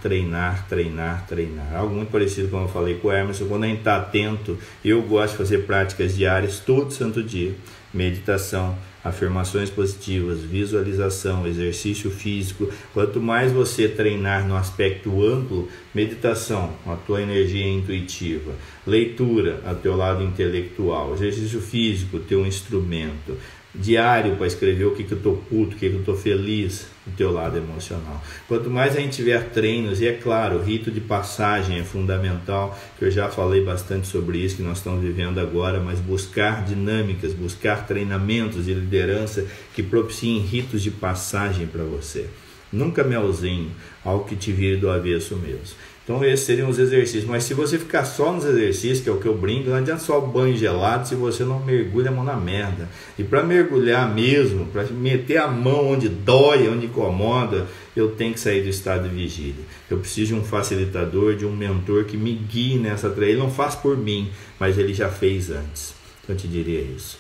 Algo muito parecido com eu falei com o Emerson. Quando a gente está atento, eu gosto de fazer práticas diárias todo santo dia. Meditação, afirmações positivas, visualização, exercício físico. Quanto mais você treinar no aspecto amplo, meditação, a tua energia intuitiva, leitura, a teu lado intelectual, exercício físico, teu instrumento, diário para escrever o que eu estou puto, o que eu estou feliz, o teu lado emocional. Quanto mais a gente tiver treinos, e é claro, o rito de passagem é fundamental, que eu já falei bastante sobre isso, que nós estamos vivendo agora, mas buscar dinâmicas, buscar treinamentos de liderança que propiciem ritos de passagem para você. Nunca me ausenhe ao que te vire do avesso mesmo. Então esses seriam os exercícios. Mas se você ficar só nos exercícios, que é o que eu brinco, não adianta só o banho gelado se você não mergulha a mão na merda. E para mergulhar mesmo, para meter a mão onde dói, onde incomoda, eu tenho que sair do estado de vigília. Eu preciso de um facilitador, de um mentor que me guie nessa trajetória. Ele não faz por mim, mas ele já fez antes. Então eu te diria isso.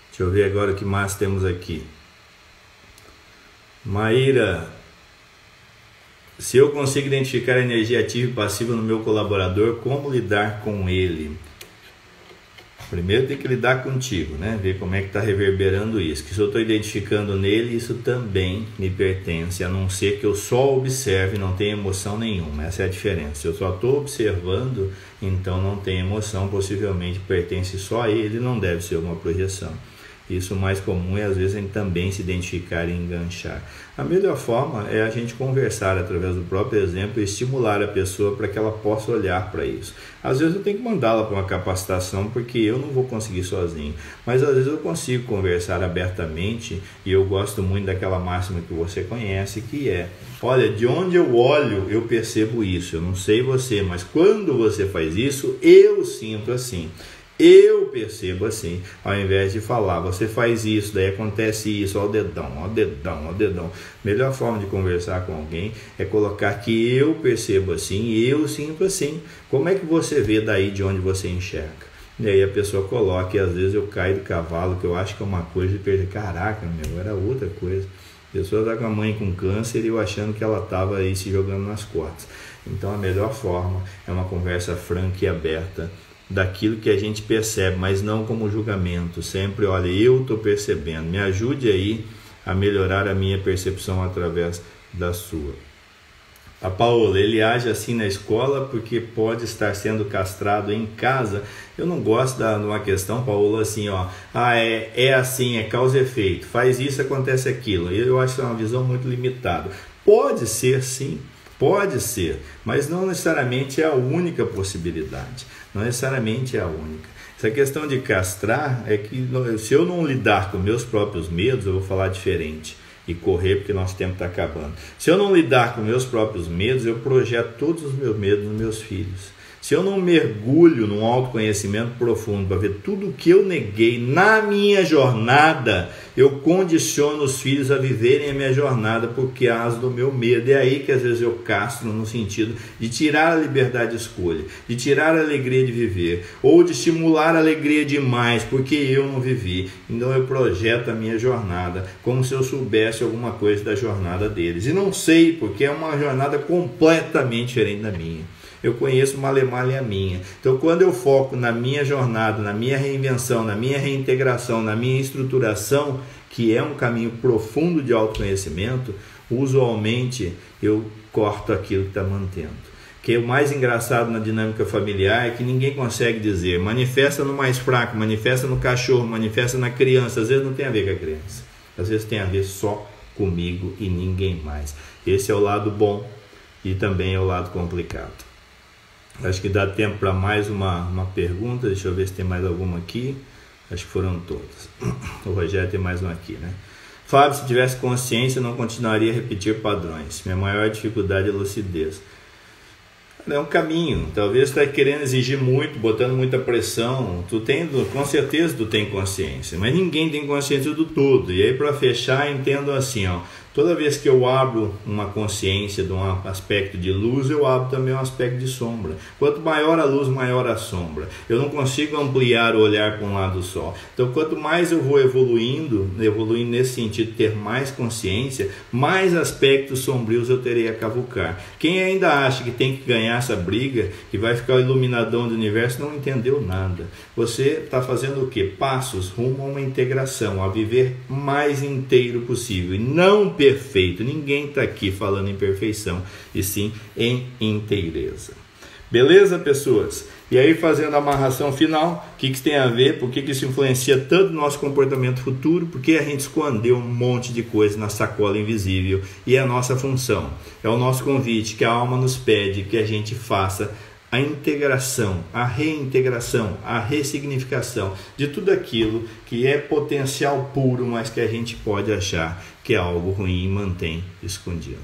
Deixa eu ver agora o que mais temos aqui. Maíra, se eu consigo identificar a energia ativa e passiva no meu colaborador, como lidar com ele? Primeiro tem que lidar contigo, né? Ver como é que está reverberando isso. Que se eu estou identificando nele, isso também me pertence, a não ser que eu só observe e não tenha emoção nenhuma. Essa é a diferença. Se eu só estou observando, então não tem emoção, possivelmente pertence só a ele, não deve ser uma projeção. Isso o mais comum é às vezes a gente também se identificar e enganchar. A melhor forma é a gente conversar através do próprio exemplo e estimular a pessoa para que ela possa olhar para isso. Às vezes eu tenho que mandá-la para uma capacitação porque eu não vou conseguir sozinho, mas às vezes eu consigo conversar abertamente e eu gosto muito daquela máxima que você conhece, que é: olha, de onde eu olho eu percebo isso, eu não sei você, mas quando você faz isso eu sinto assim. Eu percebo assim, ao invés de falar, você faz isso, daí acontece isso, ó o dedão, ó o dedão, ó o dedão. Melhor forma de conversar com alguém é colocar que eu percebo assim, eu sinto assim. Como é que você vê daí de onde você enxerga? E aí a pessoa coloca, e às vezes eu caio do cavalo, que eu acho que é uma coisa, e perdi, caraca, meu, era outra coisa. A pessoa está com a mãe com câncer e eu achando que ela estava aí se jogando nas cordas. Então a melhor forma é uma conversa franca e aberta, daquilo que a gente percebe, mas não como julgamento. Sempre, olha, eu estou percebendo, me ajude aí a melhorar a minha percepção através da sua. A Paola, ele age assim na escola porque pode estar sendo castrado em casa. Eu não gosto de uma questão, Paola, assim, ó, é assim, é causa e efeito, faz isso, acontece aquilo. Eu acho que é uma visão muito limitada. Pode ser sim, pode ser, mas não necessariamente é a única possibilidade. Não necessariamente é a única. Essa questão de castrar é que se eu não lidar com meus próprios medos, eu vou falar diferente e correr porque nosso tempo está acabando. Se eu não lidar com meus próprios medos, eu projeto todos os meus medos nos meus filhos. Se eu não mergulho num autoconhecimento profundo para ver tudo o que eu neguei na minha jornada, eu condiciono os filhos a viverem a minha jornada por causa do meu medo. É aí que às vezes eu castro no sentido de tirar a liberdade de escolha, de tirar a alegria de viver, ou de estimular a alegria demais porque eu não vivi. Então eu projeto a minha jornada como se eu soubesse alguma coisa da jornada deles. E não sei, porque é uma jornada completamente diferente da minha. Eu conheço male-male a minha. Então, quando eu foco na minha jornada, na minha reinvenção, na minha reintegração, na minha estruturação, que é um caminho profundo de autoconhecimento, usualmente eu corto aquilo que está mantendo. Que é o mais engraçado na dinâmica familiar é que ninguém consegue dizer, manifesta no mais fraco, manifesta no cachorro, manifesta na criança. Às vezes não tem a ver com a criança. Às vezes tem a ver só comigo e ninguém mais. Esse é o lado bom e também é o lado complicado. Acho que dá tempo para mais uma pergunta. Deixa eu ver se tem mais alguma aqui. Acho que foram todas. O Rogério tem mais uma aqui, né? Fábio, se tivesse consciência, não continuaria a repetir padrões. Minha maior dificuldade é lucidez. É um caminho. Talvez tu está querendo exigir muito, botando muita pressão. Com certeza tu tem consciência, mas ninguém tem consciência do todo. E aí, para fechar, entendo assim, ó. Toda vez que eu abro uma consciência de um aspecto de luz, eu abro também um aspecto de sombra. Quanto maior a luz, maior a sombra. Eu não consigo ampliar o olhar para um lado só. Então, quanto mais eu vou evoluindo nesse sentido, ter mais consciência, mais aspectos sombrios eu terei a cavucar. Quem ainda acha que tem que ganhar essa briga, que vai ficar o iluminadão do universo, não entendeu nada. Você está fazendo o quê? Passos rumo a uma integração, a viver mais inteiro possível. E não perfeito. Ninguém está aqui falando em perfeição, e sim em inteireza. Beleza, pessoas? E aí, fazendo a amarração final, o que isso tem a ver? Por que isso influencia tanto o nosso comportamento futuro? Porque a gente escondeu um monte de coisa na sacola invisível, e é a nossa função, é o nosso convite que a alma nos pede que a gente faça a integração, a reintegração, a ressignificação de tudo aquilo que é potencial puro, mas que a gente pode achar que é algo ruim e mantém escondido.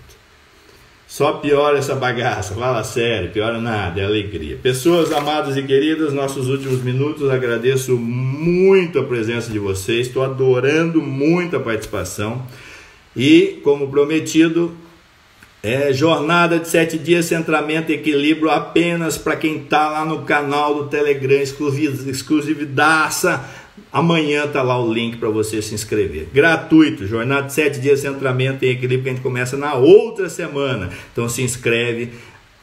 Só piora essa bagaça, fala sério, piora nada, é alegria. Pessoas amadas e queridas, nossos últimos minutos, agradeço muito a presença de vocês, estou adorando muito a participação. E, como prometido, jornada de 7 dias, centramento e equilíbrio apenas para quem está lá no canal do Telegram, exclusividaça. Amanhã tá lá o link para você se inscrever. Gratuito, jornada de 7 dias, centramento e equilíbrio, que a gente começa na outra semana. Então se inscreve,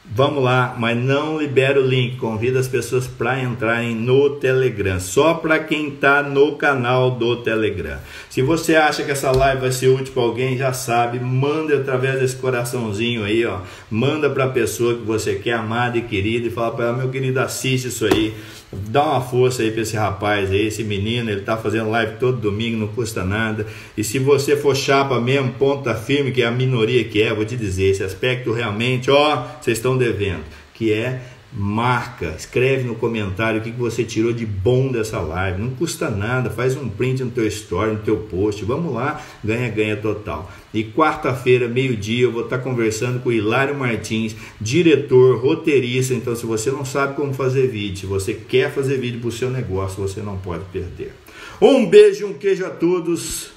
vamos lá, mas não libera o link. Convida as pessoas para entrarem no Telegram, só para quem está no canal do Telegram. Se você acha que essa live vai ser útil para alguém, já sabe, manda através desse coraçãozinho aí, ó. Manda para a pessoa que você quer, amada e querida, e fala para ela: meu querido, assiste isso aí. Dá uma força aí para esse rapaz aí, esse menino, ele tá fazendo live todo domingo, não custa nada. E se você for chapa mesmo, ponta firme, que é a minoria que vou te dizer, esse aspecto realmente, vocês estão devendo, que marca, escreve no comentário o que você tirou de bom dessa live, não custa nada, faz um print no teu story, no teu post, vamos lá, ganha total. E quarta-feira, meio-dia, eu vou estar conversando com o Hilário Martins, diretor, roteirista. Então, se você não sabe como fazer vídeo, se você quer fazer vídeo para o seu negócio, você não pode perder. Um beijo e um queijo a todos.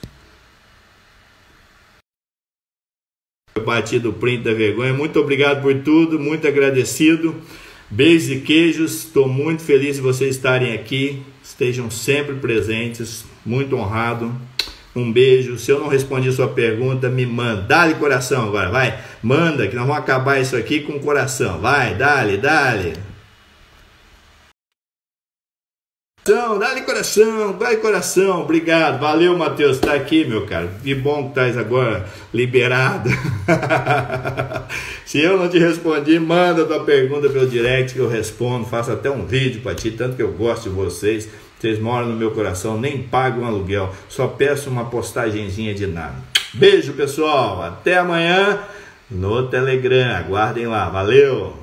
Batido o print da vergonha. Muito obrigado por tudo, muito agradecido. Beijos e queijos, estou muito feliz de vocês estarem aqui, estejam sempre presentes, muito honrado. Um beijo. Se eu não respondi a sua pergunta, me manda. Dá-lhe coração agora, vai. Manda, que nós vamos acabar isso aqui com coração. Vai, dá-lhe. Dá-lhe coração, vai coração. Obrigado, valeu, Matheus, tá aqui, meu cara. Que bom que estás agora liberado. Se eu não te respondi, manda tua pergunta pelo direct que eu respondo. Faço até um vídeo para ti, tanto que eu gosto de vocês. Vocês moram no meu coração, nem pago um aluguel, só peço uma postagenzinha de nada. Beijo, pessoal, até amanhã no Telegram, aguardem lá, valeu!